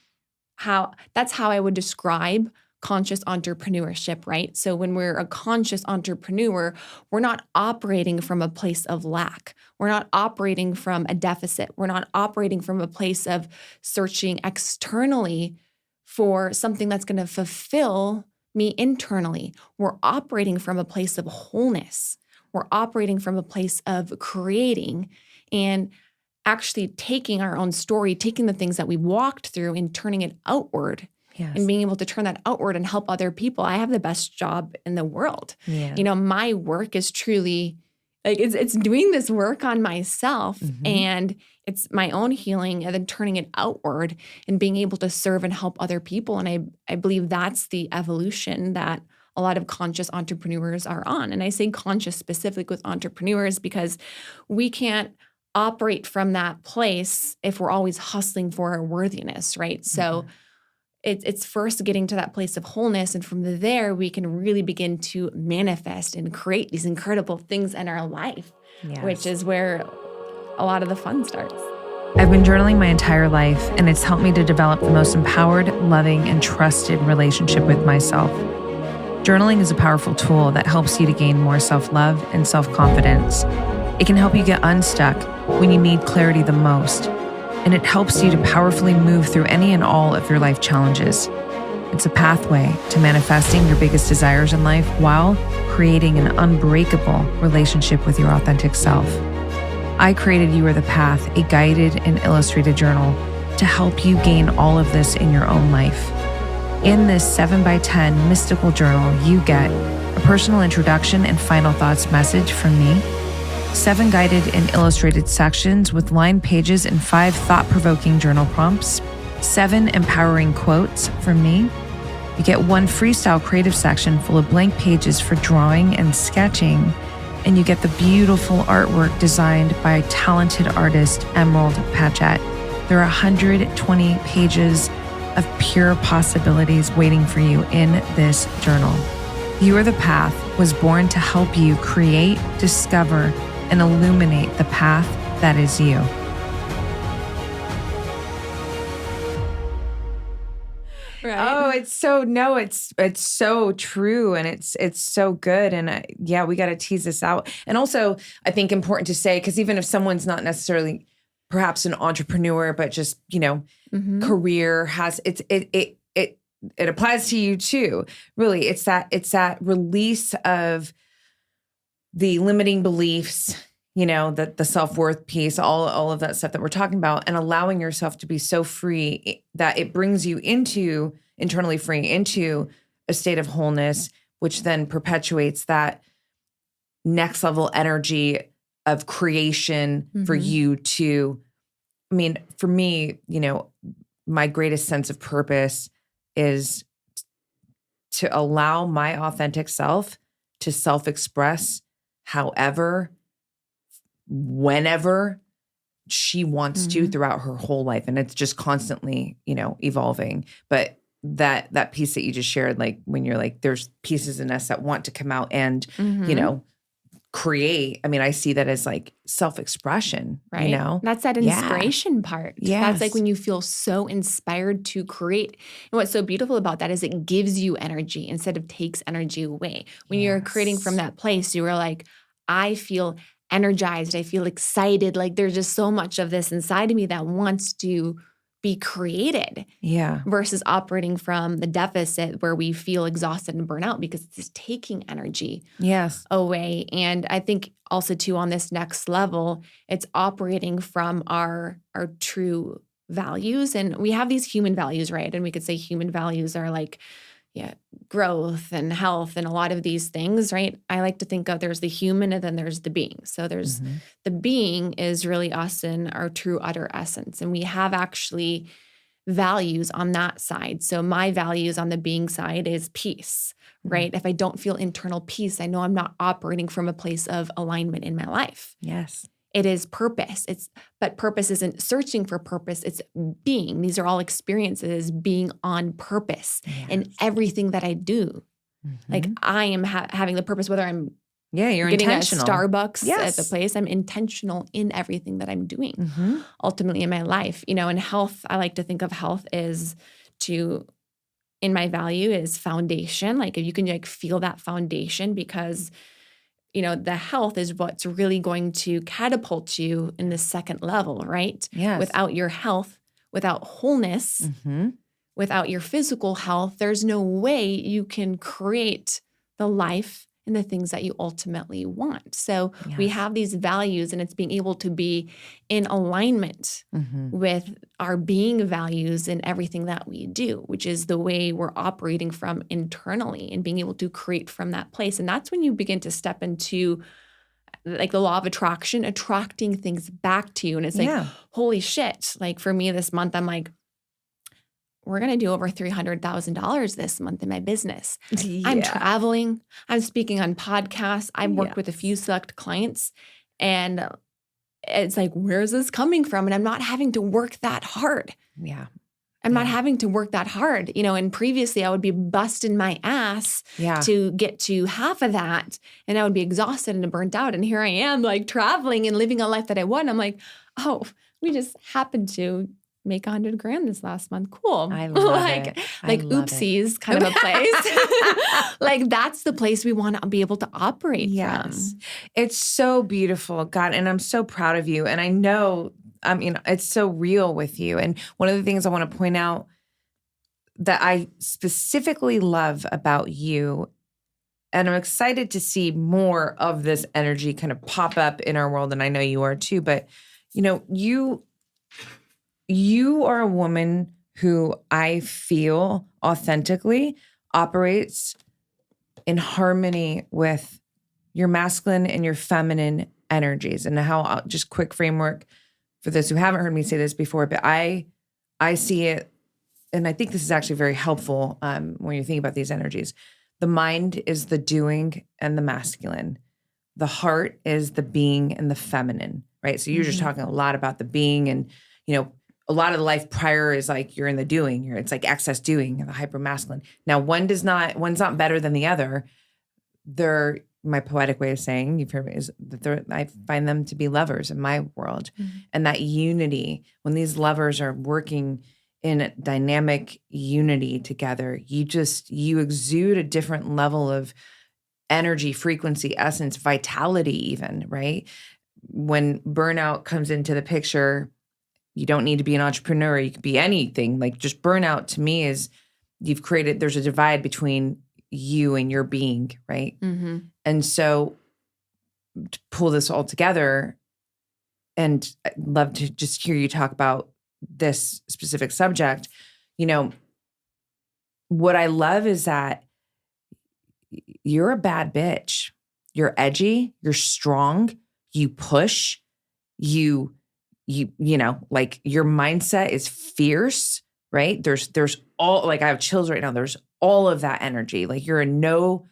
that's how I would describe conscious entrepreneurship, right? So when we're a conscious entrepreneur, we're not operating from a place of lack. We're not operating from a deficit. We're not operating from a place of searching externally for something that's going to fulfill me internally. We're operating from a place of wholeness. We're operating from a place of creating and actually taking our own story, taking the things that we walked through and turning it outward and being able to turn that outward and help other people. I have the best job in the world. You know, my work is truly like it's doing this work on myself and it's my own healing and then turning it outward and being able to serve and help other people. And I believe that's the evolution that a lot of conscious entrepreneurs are on. And I say conscious specifically with entrepreneurs because we can't operate from that place if we're always hustling for our worthiness, right? So it's first getting to that place of wholeness. And from there, we can really begin to manifest and create these incredible things in our life, which is where a lot of the fun starts.
I've been journaling my entire life, and it's helped me to develop the most empowered, loving, and trusted relationship with myself. Journaling is a powerful tool that helps you to gain more self-love and self-confidence. It can help you get unstuck when you need clarity the most, and it helps you to powerfully move through any and all of your life challenges. It's a pathway to manifesting your biggest desires in life while creating an unbreakable relationship with your authentic self. I created You Are the Path, a guided and illustrated journal to help you gain all of this in your own life. In this 7x10 mystical journal, you get a personal introduction and final thoughts message from me, 7 guided and illustrated sections with lined pages and 5 thought-provoking journal prompts, 7 empowering quotes from me. You get 1 freestyle creative section full of blank pages for drawing and sketching, and you get the beautiful artwork designed by talented artist Emerald Patchett. There are 120 pages of pure possibilities waiting for you in this journal. You Are the Path was born to help you create, discover, and illuminate the path that is you.
Right.
Oh, it's so true, and it's so good, and we got to tease this out. And also, I think important to say, because even if someone's not necessarily perhaps an entrepreneur, but just career has it applies to you too. Really, it's that release of the limiting beliefs, the self-worth piece, all of that stuff that we're talking about, and allowing yourself to be so free that it brings you internally free into a state of wholeness, which then perpetuates that next level energy of creation for you to, for me, my greatest sense of purpose is to allow my authentic self to self-express however, whenever she wants to throughout her whole life. And it's just constantly, evolving. But that piece that you just shared, like when you're like, there's pieces in us that want to come out and, create. I see that as like self-expression,
right? That's that inspiration part.
Yes.
That's like when you feel so inspired to create. And what's so beautiful about that is it gives you energy instead of takes energy away. When you're creating from that place, you are like, I feel energized. I feel excited. Like there's just so much of this inside of me that wants to be created.
Yeah.
Versus operating from the deficit where we feel exhausted and burnt out because it's taking energy away. And I think also too on this next level, it's operating from our true values. And we have these human values, right? And we could say human values are like, growth and health and a lot of these things, right? I like to think of there's the human and then there's the being. So there's the being is really us in our true utter essence. And we have actually values on that side. So my values on the being side is peace, right? If I don't feel internal peace, I know I'm not operating from a place of alignment in my life.
Yes.
It is purpose. But purpose isn't searching for purpose. It's being. These are all experiences being on purpose in everything that I do. Like I am having the purpose, whether I'm
you're
getting
intentional.
a Starbucks at the place. I'm intentional in everything that I'm doing ultimately in my life. And health, I like to think of health is in my value is foundation. Like if you can feel that foundation because the health is what's really going to catapult you in the second level, right?
Yes.
Without your health, without wholeness, without your physical health, there's no way you can create the life and the things that you ultimately want. So we have these values and it's being able to be in alignment with our being values in everything that we do, which is the way we're operating from internally and being able to create from that place. And that's when you begin to step into like the law of attraction, attracting things back to you. And it's like, holy shit. Like for me this month, I'm like, we're going to do over $300,000 this month in my business. I'm traveling. I'm speaking on podcasts. I've worked with a few select clients and it's like, where's this coming from? And I'm not having to work that hard.
Yeah.
I'm not having to work that hard. And previously I would be busting my ass to get to half of that and I would be exhausted and burnt out. And here I am like traveling and living a life that I want. I'm like, oh, we just happened to make $100,000 this last month. Cool.
I love it.
Like oopsies kind of a place. Like that's the place we want to be able to operate from.
It's so beautiful, God. And I'm so proud of you. And I know, it's so real with you. And one of the things I want to point out that I specifically love about you, and I'm excited to see more of this energy kind of pop up in our world. And I know you are too, but you are a woman who I feel authentically operates in harmony with your masculine and your feminine energies. And how, just quick framework for those who haven't heard me say this before, but I see it, and I think this is actually very helpful when you think about these energies. The mind is the doing and the masculine. The heart is the being and the feminine, right? So you're just talking a lot about the being, and, a lot of the life prior is like you're in the doing. It's like excess doing, the hyper masculine. Now, one's not better than the other. They're, my poetic way of saying, you've heard me, is that I find them to be lovers in my world. And that unity, when these lovers are working in dynamic unity together, you exude a different level of energy, frequency, essence, vitality even, right? When burnout comes into the picture, you don't need to be an entrepreneur. You could be anything. Like, just burnout to me is there's a divide between you and your being, right? And so to pull this all together, and I'd love to just hear you talk about this specific subject. What I love is that you're a bad bitch. You're edgy, you're strong, you push, like your mindset is fierce, right? There's all, like, I have chills right now. There's all of that energy. Like, you're a no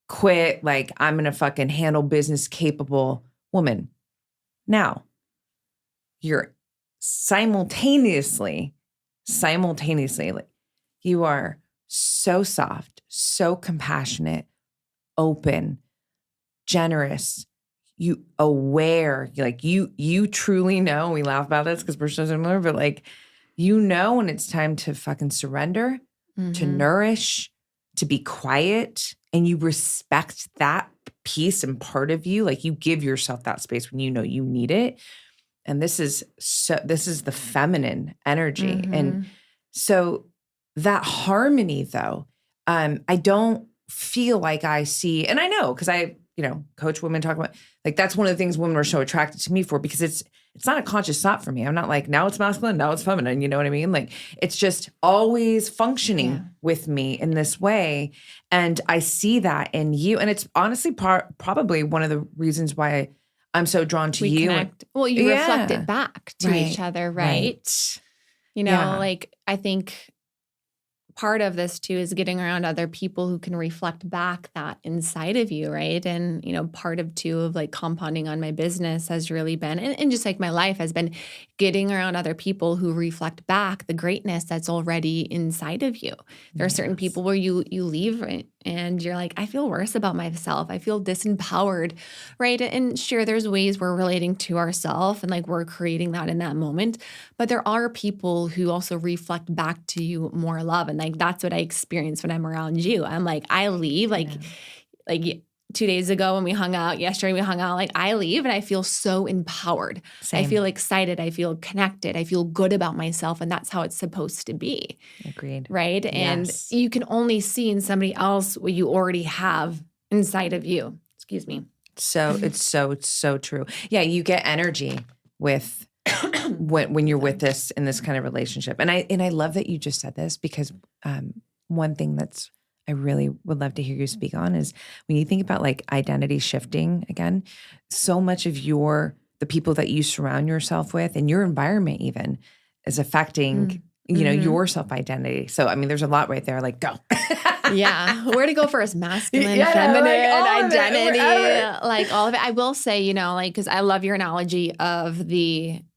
quit, like, I'm going to fucking handle business capable woman. Now, you're simultaneously, like, you are so soft, so compassionate, open, generous, you aware, like you truly know. We laugh about this because we're so similar, but like, when it's time to fucking surrender, to nourish, to be quiet, and you respect that piece and part of you. Like, you give yourself that space when you know you need it. And this is the feminine energy. And so that harmony, though, I don't feel like I see, and I know, because I, coach women, talk about, like, that's one of the things women are so attracted to me for, because it's not a conscious thought for me. I'm not like, now it's masculine, now it's feminine. You know what I mean? Like, it's just always functioning with me in this way. And I see that in you. And it's honestly probably one of the reasons why I'm so drawn to you.
Connect. Well, you reflect it back to each other, right? Like, I think part of this too is getting around other people who can reflect back that inside of you, right? And, part of too of like compounding on my business has really been, and just like my life has been, getting around other people who reflect back the greatness that's already inside of you. There are certain people where you leave and you're like, I feel worse about myself. I feel disempowered, right? And sure, there's ways we're relating to ourselves and like we're creating that in that moment. But there are people who also reflect back to you more love. And like, that's what I experience when I'm around you. I'm like, I leave like 2 days ago when we hung out, yesterday we hung out, like I leave and I feel so empowered. Same. I feel excited. I feel connected. I feel good about myself. And that's how it's supposed to be.
Agreed.
Right?
Yes.
And you can only see in somebody else what you already have inside of you. Excuse me.
So it's so true. Yeah, you get energy with when you're with this in this kind of relationship. And I love that you just said this, because one thing that's I really would love to hear you speak on is when you think about like identity shifting again, so much of the people that you surround yourself with and your environment even is affecting, your self-identity. So, I mean, there's a lot right there, like go.
Yeah. Where to go first? Masculine, feminine, like identity, like all of it. I will say, cause I love your analogy of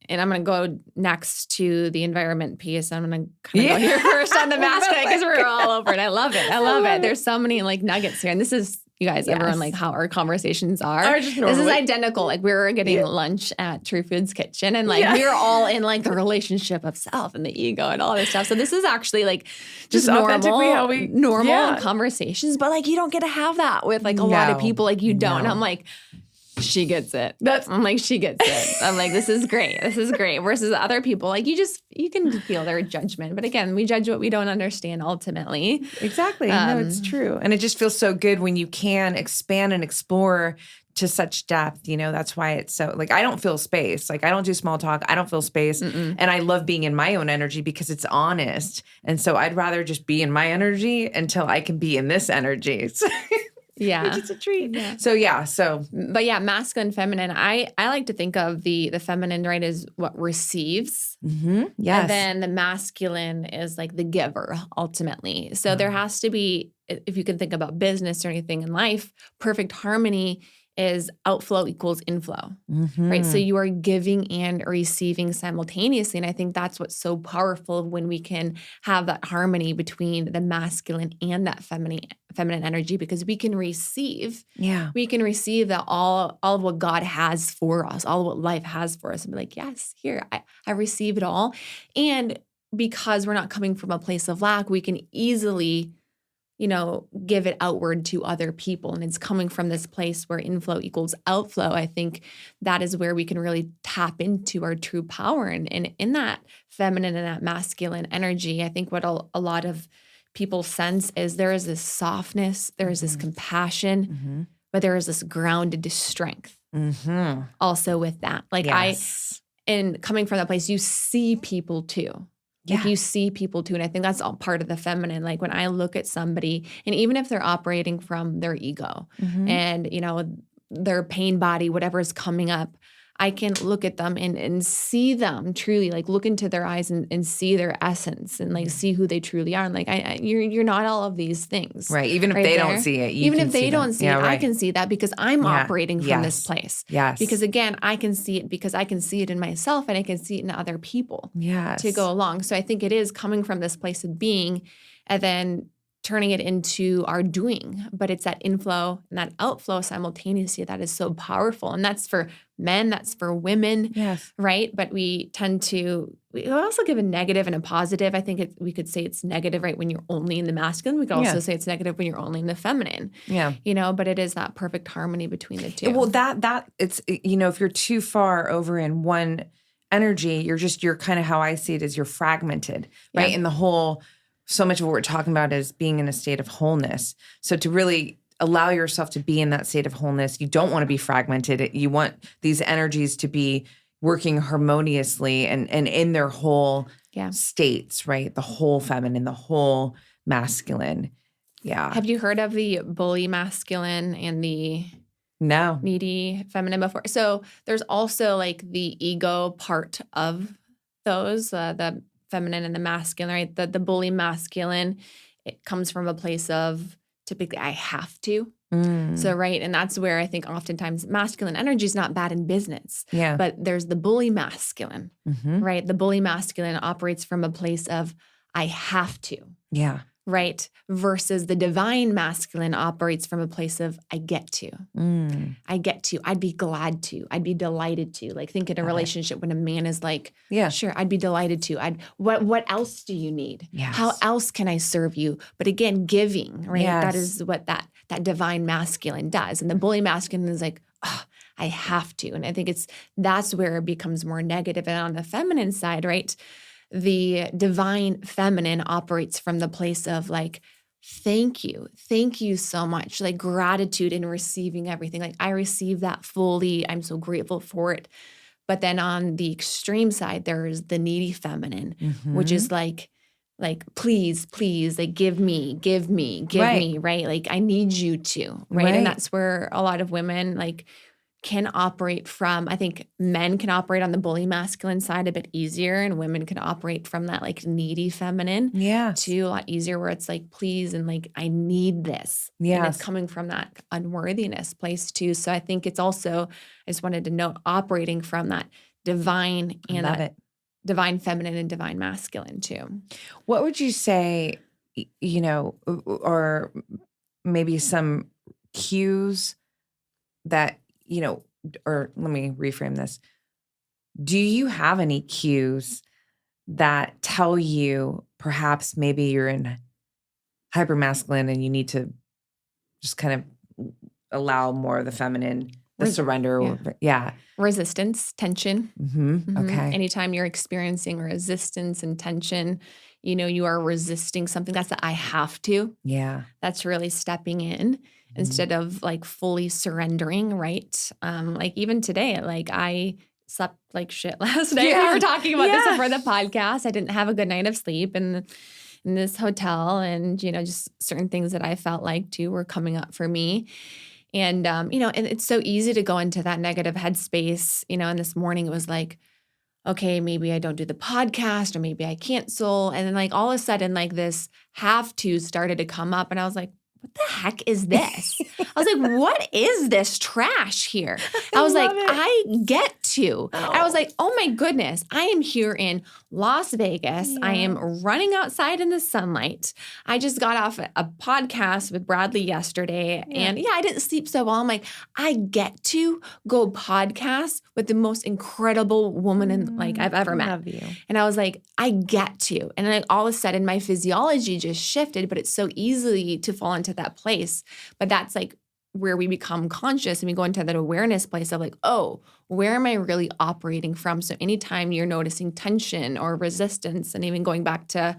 and I'm going to go next to the environment piece. I'm going to kind of go here first on the masculine because we're all over it. I love it. There's so many like nuggets here. And this is, you guys, everyone, like how our conversations are.
Just
this is
normally.
identical. Like we were getting lunch at True Foods Kitchen and like we were all in like the relationship of self and the ego and all this stuff. So this is actually like just
authentically how we
normal conversations, but like you don't get to have that with like a lot of people. Like you don't. And I'm like, she gets it. I'm like, she gets it. I'm like, this is great. This is great. Versus other people, like you can feel their judgment. But again, we judge what we don't understand ultimately.
Exactly. No, it's true. And it just feels so good when you can expand and explore to such depth. You know, that's why it's so, like, I don't feel space. Like, I don't do small talk. I don't feel space. And I love being in my own energy because it's honest. And so I'd rather just be in my energy until I can be in this energy.
Yeah.
Which is a treat.
Yeah.
But
yeah, masculine, feminine. I like to think of the feminine, right, as what receives.
Yes.
And then the masculine is like the giver ultimately. So there has to be, if you can think about business or anything in life, perfect harmony is outflow equals inflow, right? So you are giving and receiving simultaneously. And I think that's what's so powerful when we can have that harmony between the masculine and that feminine energy, because we can receive.
Yeah.
We can receive that all of what God has for us, all of what life has for us, and be like, yes, here, I receive it all. And because we're not coming from a place of lack, we can easily give it outward to other people. And it's coming from this place where inflow equals outflow. I think that is where we can really tap into our true power. And in that feminine and that masculine energy, I think what a lot of people sense is there is this softness, there is this compassion, but there is this grounded strength also with that. Like and coming from that place, you see people too. Like you see people too. And I think that's all part of the feminine. Like when I look at somebody, and even if they're operating from their ego and, their pain body, whatever is coming up, I can look at them and see them truly, like look into their eyes and see their essence and like see who they truly are. And like, you're not all of these things.
Right. Even if they don't see it.
Even if they don't see it,
right.
I can see that because I'm operating from this place.
Yes.
Because again, I can see it because I can see it in myself and I can see it in other people to go along. So I think it is coming from this place of being and then turning it into our doing, but it's that inflow and that outflow simultaneously that is so powerful. And that's for men, that's for women, right? But we tend to, we also give a negative and a positive. I think we could say it's negative, right, when you're only in the masculine. We could also say it's negative when you're only in the feminine. Yeah. But it is that perfect harmony between the two.
Well, that it's, if you're too far over in one energy, you're kind of how I see it is you're fragmented, right?
Yeah.
And the whole, so much of what we're talking about is being in a state of wholeness. So to really allow yourself to be in that state of wholeness, you don't want to be fragmented. You want these energies to be working harmoniously and in their whole states, right? The whole feminine, the whole masculine. Yeah.
Have you heard of the bully masculine and the needy feminine before? So there's also like the ego part of those, the feminine and the masculine, right? The bully masculine, it comes from a place of typically I have to. So, right. And that's where I think oftentimes masculine energy is not bad in business. Yeah. But there's the bully masculine, right? The bully masculine operates from a place of I have to. Yeah. Right. Versus the divine masculine operates from a place of I get to. I get to. I'd be glad to. I'd be delighted to. Like think in a relationship when a man is like, sure, I'd be delighted to. What else do you need? Yes. How else can I serve you? But again, giving, right? Yes. That is what that divine masculine does. And the bully masculine is like, oh, I have to. And I think that's where it becomes more negative. And on the feminine side, right? The divine feminine operates from the place of like, thank you so much, like gratitude in receiving everything. Like I receive that fully. I'm so grateful for it. But then on the extreme side, there's the needy feminine, which is like, please, like give me, right? Like I need you to, right? And that's where a lot of women like can operate from, I think men can operate on the bully masculine side a bit easier and women can operate from that like needy feminine too a lot easier where it's like, please, and like, I need this. And it's coming from that unworthiness place too. So I think it's also, I just wanted to note operating from that divine and that divine feminine and divine masculine too.
What would you say, or maybe some cues that, or let me reframe this. Do you have any cues that tell you perhaps maybe you're in hypermasculine and you need to just kind of allow more of the feminine, the surrender? Yeah.
Resistance, tension.
Okay.
Anytime you're experiencing resistance and tension, you are resisting something. That's the I have to.
Yeah.
That's really stepping in instead of like fully surrendering, right? Like even today, like I slept like shit last night. We were talking about this before the podcast. I didn't have a good night of sleep in this hotel, and just certain things that I felt like too were coming up for me. And and it's so easy to go into that negative headspace, and this morning it was like, okay, maybe I don't do the podcast, or maybe I cancel. And then like all of a sudden, like this have to started to come up, and I was like, what the heck is this? I was like, what is this trash here? I was like, I get to. I was like, oh my goodness, I am here in Las Vegas. Yeah. I am running outside in the sunlight. I just got off a podcast with Bradley yesterday. Yeah. And I didn't sleep so well. I'm like, I get to go podcast with the most incredible woman I've ever met.
Love you.
And I was like, I get to. And then all of a sudden my physiology just shifted, but it's so easy to fall into that place. But that's like where we become conscious and we go into that awareness place of like, oh, where am I really operating from? So anytime you're noticing tension or resistance, and even going back to,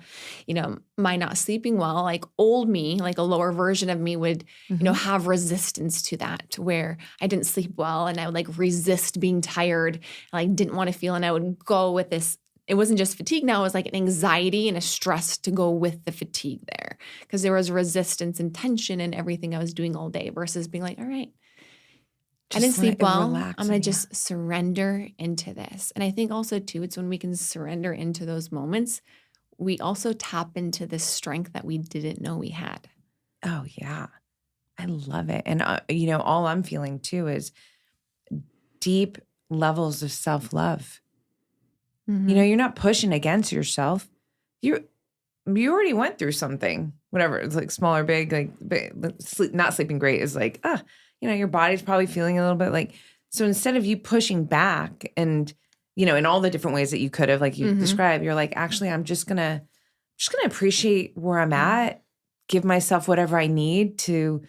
my not sleeping well, like old me, like a lower version of me would, have resistance to that, where I didn't sleep well and I would like resist being tired. I like didn't want to feel, and I would go with this. It wasn't just fatigue now, it was like an anxiety and a stress to go with the fatigue there, because there was resistance and tension in everything I was doing all day versus being like, all right, I didn't sleep well. I'm going to just surrender into this. And I think also too, it's when we can surrender into those moments, we also tap into this strength that we didn't know we had.
Oh yeah. I love it. And all I'm feeling too is deep levels of self-love. You're not pushing against yourself. You already went through something, whatever. It's like small or big, like not sleeping great is like, your body's probably feeling a little bit like, so instead of you pushing back and, in all the different ways that you could have, like you described, you're like, actually, I'm just going to appreciate where I'm at, give myself whatever I need to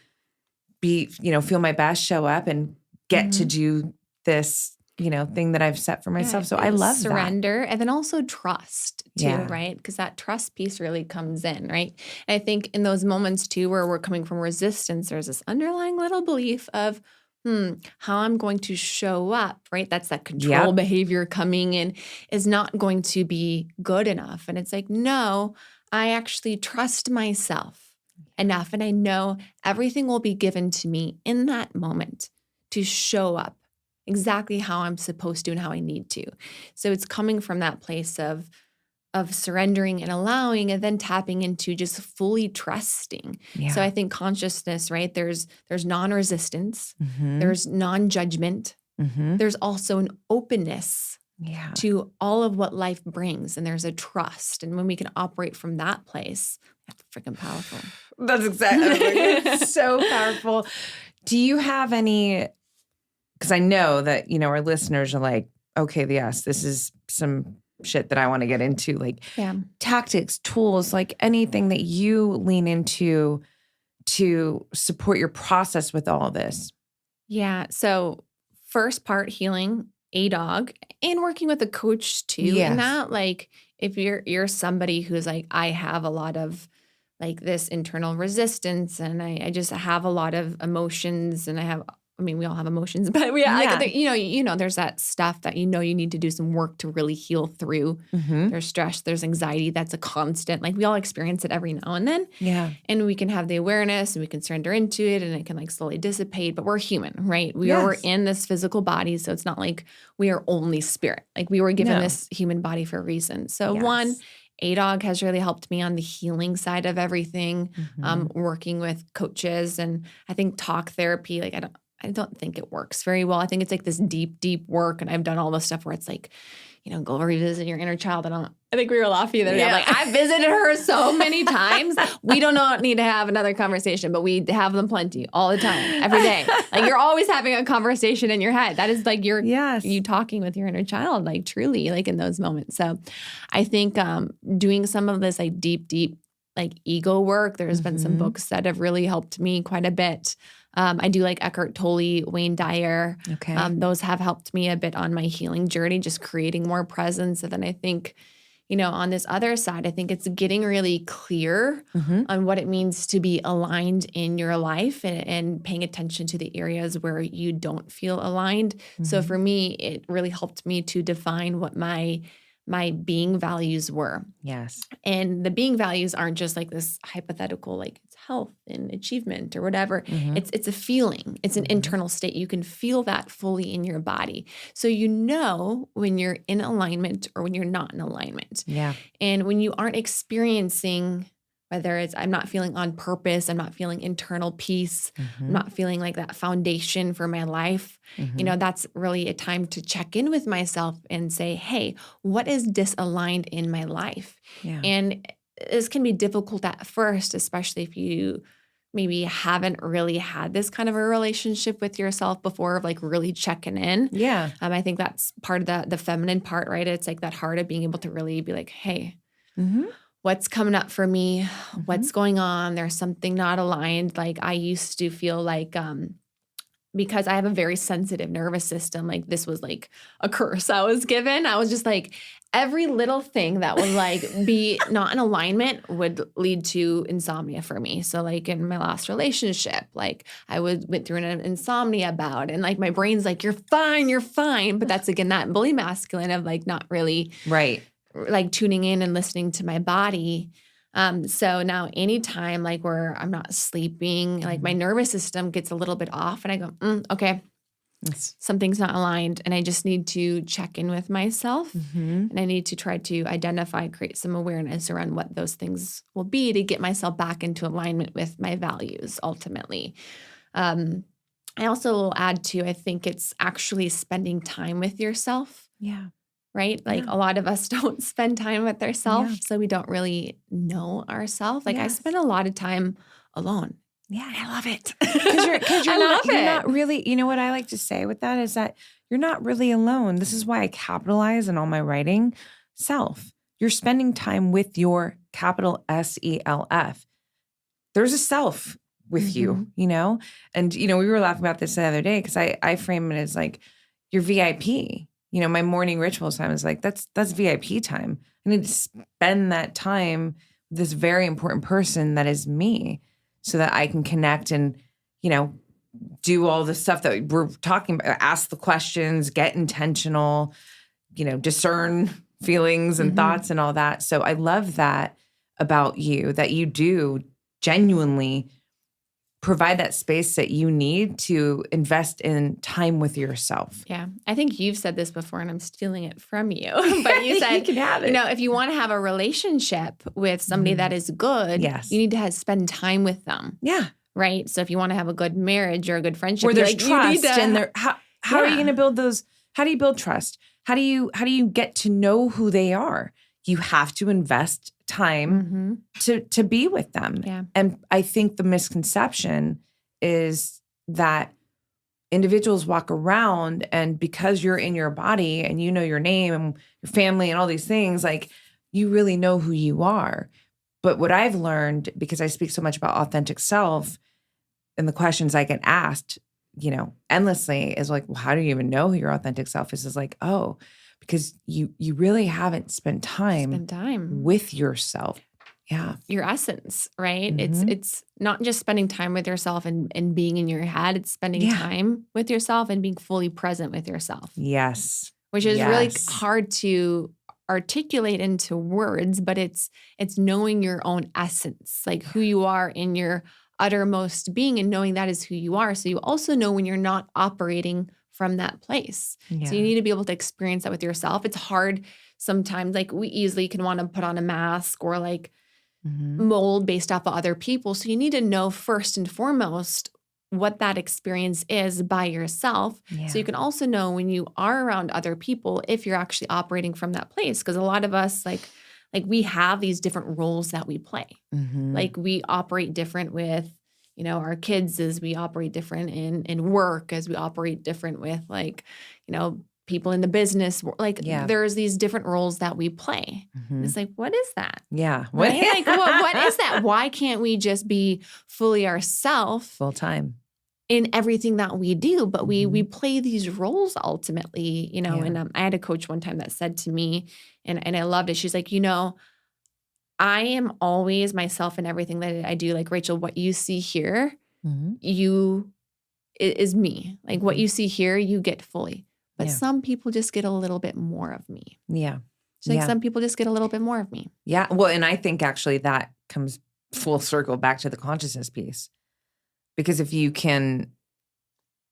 be, feel my best, show up and get to do this, thing that I've set for myself. So I love
surrender and then also trust too, right? Because that trust piece really comes in, right? And I think in those moments too, where we're coming from resistance, there's this underlying little belief of, how I'm going to show up, right? That's that control behavior coming in is not going to be good enough. And it's like, no, I actually trust myself enough. And I know everything will be given to me in that moment to show up exactly how I'm supposed to and how I need to. So it's coming from that place of surrendering and allowing, and then tapping into just fully trusting. Yeah. So I think consciousness, right? There's non-resistance, there's non-judgment, there's also an openness to all of what life brings, and there's a trust. And when we can operate from that place, that's freaking powerful.
That's exactly, it's so powerful. Do you have any? Because I know that, our listeners are like, okay, yes, this is some shit that I want to get into, like tactics, tools, like anything that you lean into to support your process with all of this.
Yeah. So first part, healing a dog and working with a coach too.
Yes.
And that, like, if you're somebody who's like, I have a lot of like this internal resistance, and I just have a lot of emotions, and we all have emotions, but there's that stuff that you need to do some work to really heal through. There's stress, there's anxiety. That's a constant. Like we all experience it every now and then. Yeah. And we can have the awareness and we can surrender into it, and it can like slowly dissipate, but we're human, right? We're in this physical body. So it's not like we are only spirit. Like we were given this human body for a reson. So one, A-Dog has really helped me on the healing side of everything, working with coaches. And I think talk therapy, like I don't think it works very well. I think it's like this deep, deep work. And I've done all this stuff where it's like, go revisit your inner child. I think we were laughing the other day. I'm like, I visited her so many times. We don't need to have another conversation, but we have them plenty all the time, every day. Like you're always having a conversation in your head. That is like you talking with your inner child, like truly, like in those moments. So I think doing some of this like deep, like ego work, there's been some books that have really helped me quite a bit. I do like Eckhart Tolle, Wayne Dyer.
Okay.
Those have helped me a bit on my healing journey, just creating more presence. And then I think, on this other side, I think it's getting really clear on what it means to be aligned in your life and paying attention to the areas where you don't feel aligned. So for me, it really helped me to define what my being values were.
Yes.
And the being values aren't just like this hypothetical, like it's health and achievement or whatever. It's a feeling. It's an internal state. You can feel that fully in your body. So when you're in alignment or when you're not in alignment.
Yeah.
And when you aren't experiencing, whether it's I'm not feeling on purpose, I'm not feeling internal peace, I'm not feeling like that foundation for my life, that's really a time to check in with myself and say, hey, what is disaligned in my life?
Yeah.
And this can be difficult at first, especially if you maybe haven't really had this kind of a relationship with yourself before, of like really checking in.
Yeah.
I think that's part of the feminine part, right? It's like that heart of being able to really be like, hey, what's coming up for me? What's going on? There's something not aligned. Like I used to feel like, because I have a very sensitive nervous system, like this was like a curse I was given. I was just like, every little thing that would like be not in alignment would lead to insomnia for me. So like in my last relationship, like I went through an insomnia bout, and like my brain's like, you're fine. But that's again, that bully masculine of like not really like tuning in and listening to my body. So now anytime like where I'm not sleeping, like my nervous system gets a little bit off and I go, okay, something's not aligned. And I just need to check in with myself and I need to try to identify, create some awareness around what those things will be to get myself back into alignment with my values ultimately. I also will add to, I think it's actually spending time with yourself.
Yeah.
Right? Like a lot of us don't spend time with ourselves, so we don't really know ourselves. Like I spend a lot of time alone.
Yeah.
I love it.
Because you're not really, you know what I like to say with that is that you're not really alone. This is why I capitalize in all my writing, self. You're spending time with your capital SELF. There's a self with you, And, we were laughing about this the other day because I frame it as like your VIP. My morning rituals time is like, that's VIP time. I need to spend that time with this very important person that is me so that I can connect and, do all the stuff that we're talking about, ask the questions, get intentional, discern feelings and thoughts and all that. So I love that about you, that you do genuinely provide that space that you need to invest in time with yourself.
Yeah. I think you've said this before and I'm stealing it from you. But you said,
you can have it.
If you want to have a relationship with somebody that is good,
yes,
you need to spend time with them.
Yeah.
Right. So if you want to have a good marriage or a good friendship,
where there's trust and there, how are you going to build those? How do you build trust? How do you get to know who they are? You have to invest time to be with them.
Yeah.
And I think the misconception is that individuals walk around and because you're in your body and you know your name and your family and all these things, like you really know who you are. But what I've learned, because I speak so much about authentic self and the questions I get asked, endlessly is like, well, how do you even know who your authentic self is? Is like, oh, because you really haven't spent time with yourself. Yeah.
Your essence, right? It's not just spending time with yourself and being in your head. It's spending time with yourself and being fully present with yourself.
Yes.
Which is really hard to articulate into words, but it's knowing your own essence, like who you are in your uttermost being and knowing that is who you are. So you also know when you're not operating from that place.
Yeah.
So you need to be able to experience that with yourself. It's hard sometimes, like we easily can want to put on a mask or like mold based off of other people. So you need to know first and foremost what that experience is by yourself.
Yeah.
So you can also know when you are around other people, if you're actually operating from that place. Because a lot of us, like we have these different roles that we play.
Mm-hmm.
Like we operate different with, our kids, as we operate different in work, as we operate different with people in the business. Like there's these different roles that we play.
Mm-hmm.
It's like, what is that?
Yeah.
Right? Like, what is that? Why can't we just be fully ourselves
Full time
in everything that we do? But we play these roles ultimately, and I had a coach one time that said to me, and I loved it. She's like, I am always myself in everything that I do. Like, Rachel, what you see here, is me. Like what you see here, you get fully. But some people just get a little bit more of me.
Yeah.
So like some people just get a little bit more of me.
Yeah. Well, and I think actually that comes full circle back to the consciousness piece. Because if you can,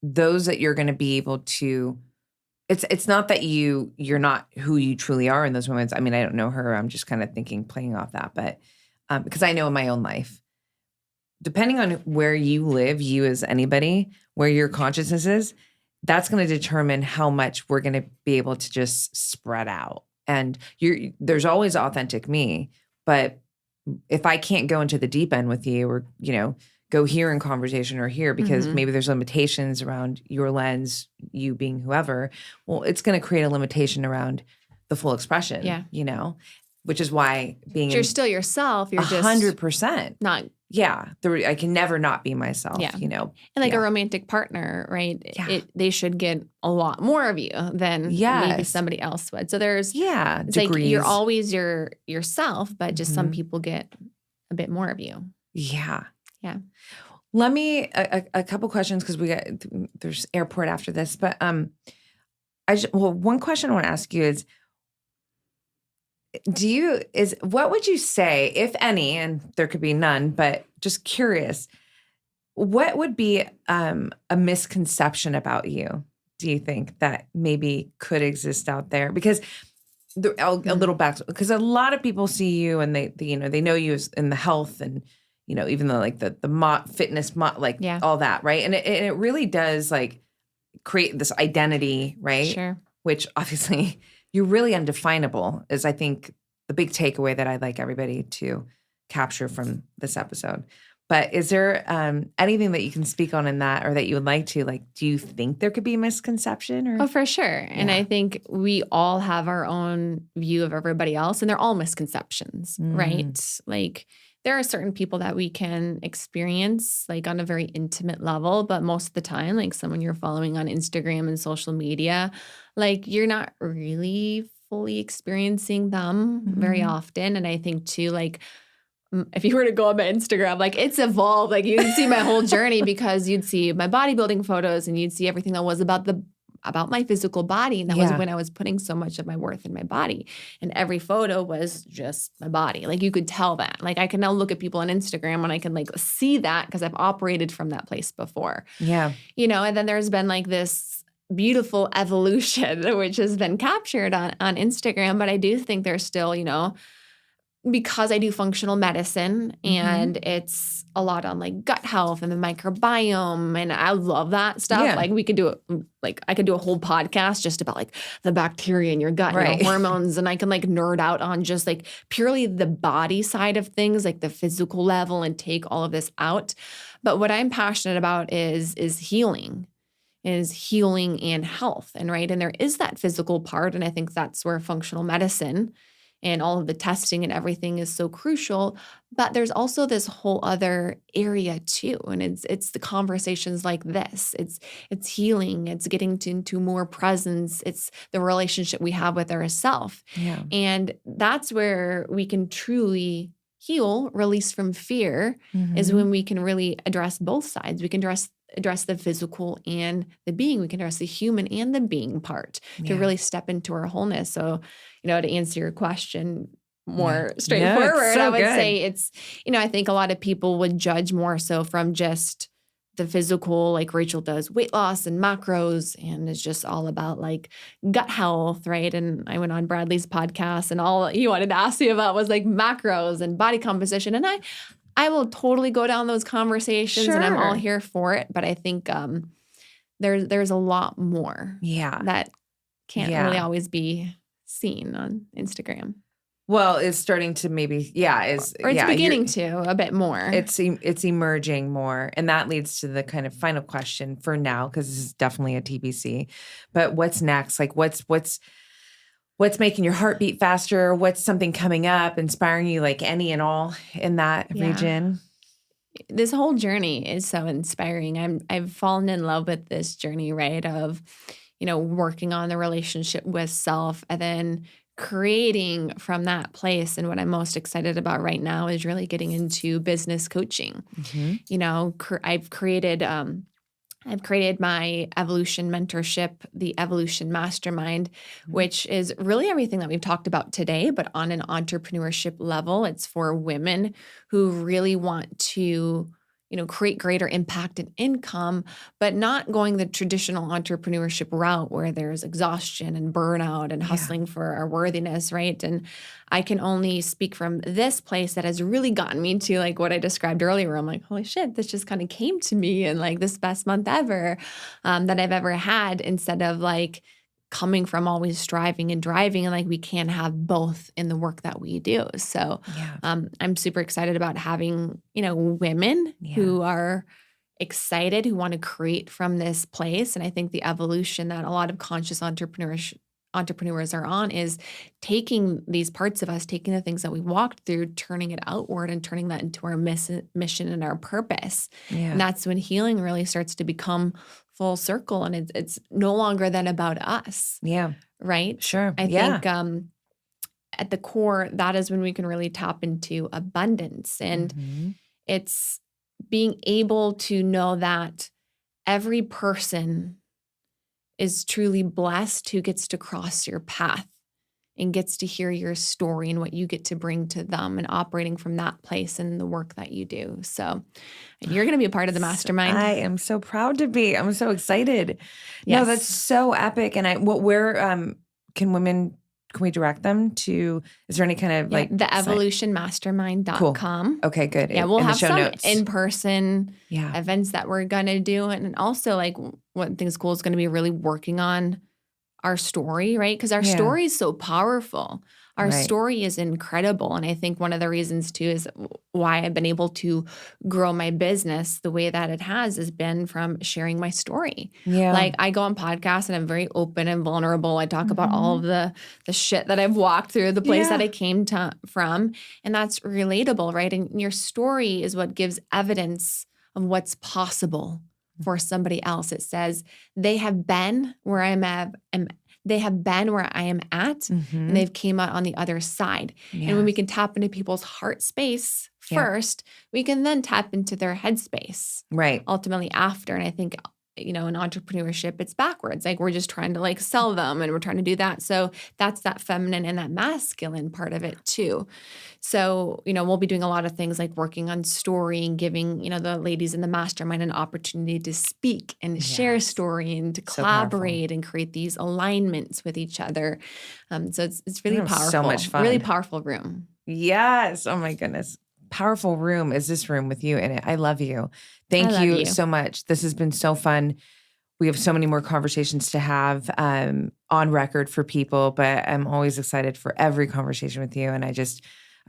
those that you're going to be able to, it's not that you're not who you truly are in those moments. I mean, I don't know her. I'm just kind of playing off that. But because I know in my own life, depending on where you live, you as anybody, where your consciousness is, that's going to determine how much we're going to be able to just spread out. And there's always authentic me, but if I can't go into the deep end with you or, go here in conversation or here because maybe there's limitations around your lens, you being whoever, well, it's going to create a limitation around the full expression, which is why
you're still yourself. You're
100%
not.
Yeah. I can never not be myself,
And like a romantic partner, right?
Yeah.
They should get a lot more of you than maybe somebody else would. So there's, it's
degrees.
like you're always yourself, but just some people get a bit more of you.
Yeah.
Yeah.
Let me, a couple questions because there's airport after this, but one question I want to ask you is, what would you say, if any, and there could be none, but just curious, what would be a misconception about you, do you think, that maybe could exist out there? Because a little back, because a lot of people see you and they know you as in the health and, even though like the fitness, all that, right? And it really does like create this identity, right?
Sure.
Which obviously you're really undefinable is, I think, the big takeaway that I'd like everybody to capture from this episode. But is there anything that you can speak on in that, or that you would like to, do you think there could be a misconception? Or?
Oh, for sure. Yeah. And I think we all have our own view of everybody else, and they're all misconceptions, right? Like there are certain people that we can experience like on a very intimate level, but most of the time, like someone you're following on Instagram and social media, like you're not really fully experiencing them very often. And I think too, like if you were to go on my Instagram, like it's evolved, like you'd see my whole journey because you'd see my bodybuilding photos and you'd see everything that was about my physical body. And that was when I was putting so much of my worth in my body. And every photo was just my body. Like you could tell that. Like I can now look at people on Instagram and I can like see that because I've operated from that place before.
Yeah.
And then there's been like this beautiful evolution, which has been captured on Instagram. But I do think there's still, because I do functional medicine and it's a lot on like gut health and the microbiome, and I love that stuff. Yeah. Like I could do a whole podcast just about like the bacteria in your gut and the hormones, and I can like nerd out on just like purely the body side of things, like the physical level, and take all of this out. But what I'm passionate about is healing and health, and right. And there is that physical part. And I think that's where functional medicine and all of the testing and everything is so crucial. But there's also this whole other area too. And it's the conversations like this. It's healing. It's getting into more presence. It's the relationship we have with ourselves.
Yeah.
And that's where we can truly heal, release from fear, is when we can really address both sides. We can address the physical and the being. We can address the human and the being part to really step into our wholeness. So, to answer your question more straightforward, I would say it's, I think a lot of people would judge more so from just the physical, like Rachel does weight loss and macros, and it's just all about like gut health, right? And I went on Bradley's podcast and all he wanted to ask me about was like macros and body composition. And I will totally go down those conversations and I'm all
Sure.
here for it. But I think there's a lot more
Yeah.
that can't
Yeah.
really always be seen on Instagram.
Well, it's starting to maybe, is
Or it's
yeah,
beginning to a bit more.
it's emerging more, and that leads to the kind of final question for now, because this is definitely a TBC. But what's next? Like, what's making your heart beat faster? What's something coming up, inspiring you, like any and all in that region?
This whole journey is so inspiring. I've fallen in love with this journey, right? Of, working on the relationship with self and then creating from that place. And what I'm most excited about right now is really getting into business coaching.
Mm-hmm.
I've created my evolution mentorship, the Evolution Mastermind, which is really everything that we've talked about today, but on an entrepreneurship level. It's for women who really want to, create greater impact and income, but not going the traditional entrepreneurship route where there's exhaustion and burnout and hustling for our worthiness, right? And I can only speak from this place that has really gotten me to like what I described earlier. I'm like, holy shit, this just kind of came to me and like this best month ever that I've ever had, instead of like coming from always striving and driving, and like we can have both in the work that we do. So I'm super excited about having, women who are excited, who want to create from this place. And I think the evolution that a lot of conscious entrepreneurs are on is taking these parts of us, taking the things that we walked through, turning it outward and turning that into our mission and our purpose. And that's when healing really starts to become full circle, and it's no longer then about us. Yeah. Right?
Sure.
I think at the core, that is when we can really tap into abundance. And it's being able to know that every person is truly blessed who gets to cross your path and gets to hear your story and what you get to bring to them, and operating from that place and the work that you do. So you're going to be a part of the mastermind.
I am so proud to be. I'm so excited.
Yes.
No, that's so epic. And can we direct them to, is there any kind of like
the evolutionmastermind.com.
Cool. Okay, good.
Yeah, we'll
in
have
the show
some
notes.
in-person events that we're going to do. And also like one thing's cool is going to be really working on our story, right? Because our story is so powerful. Our story is incredible. And I think one of the reasons too is why I've been able to grow my business the way that it has been from sharing my story. Yeah. Like I go on podcasts and I'm very open and vulnerable. I talk about all of the shit that I've walked through, the place that I came from. And that's relatable, right? And your story is what gives evidence of what's possible for somebody else. It says they have been where I am at, and they've came out on the other side. Yes. And when we can tap into people's heart space first, we can then tap into their head space. Right. Ultimately after. And I think, in entrepreneurship, it's backwards. Like we're just trying to like sell them and we're trying to do that. So that's that feminine and that masculine part of it too. So, we'll be doing a lot of things like working on story and giving, the ladies in the mastermind an opportunity to speak and share story and to collaborate and create these alignments with each other. So it's really powerful. So much fun. Really powerful room.
Yes. Oh my goodness. Powerful room is this room with you in it. I love you. Thank you so much. This has been so fun. We have so many more conversations to have on record for people, but I'm always excited for every conversation with you. And I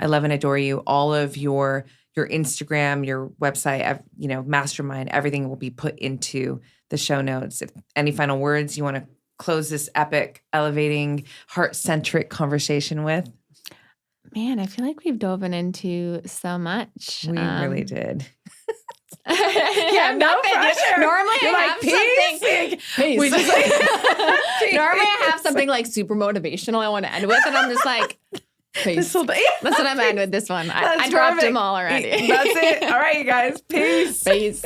love and adore you. All of your Instagram, your website, mastermind, everything will be put into the show notes. If any final words you want to close this epic, elevating, heart-centric conversation with?
Man, I feel like we've dove into so much.
We really did.
No pressure. Normally I have something. Peace. Normally I have something like super motivational I want to end with, and I'm just like, peace. That's what I'm ending with this one. I dropped them all already.
That's it. All right, you guys. Peace.
Peace.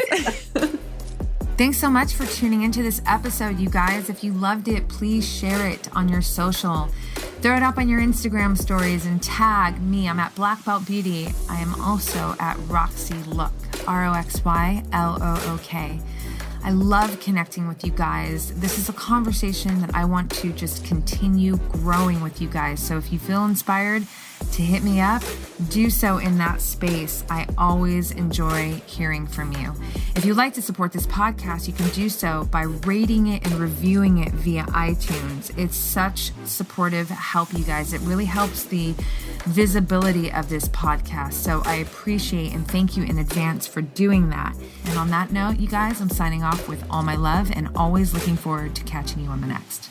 Thanks so much for tuning into this episode, you guys. If you loved it, please share it on your social. Throw it up on your Instagram stories and tag me. I'm at BlackBeltBeauty. I am also at Roxy Look, RoxyLook. I love connecting with you guys. This is a conversation that I want to just continue growing with you guys. So if you feel inspired, to hit me up, do so in that space. I always enjoy hearing from you. If you'd like to support this podcast, you can do so by rating it and reviewing it via iTunes. It's such supportive help, you guys. It really helps the visibility of this podcast. So I appreciate and thank you in advance for doing that. And on that note, you guys, I'm signing off with all my love and always looking forward to catching you on the next.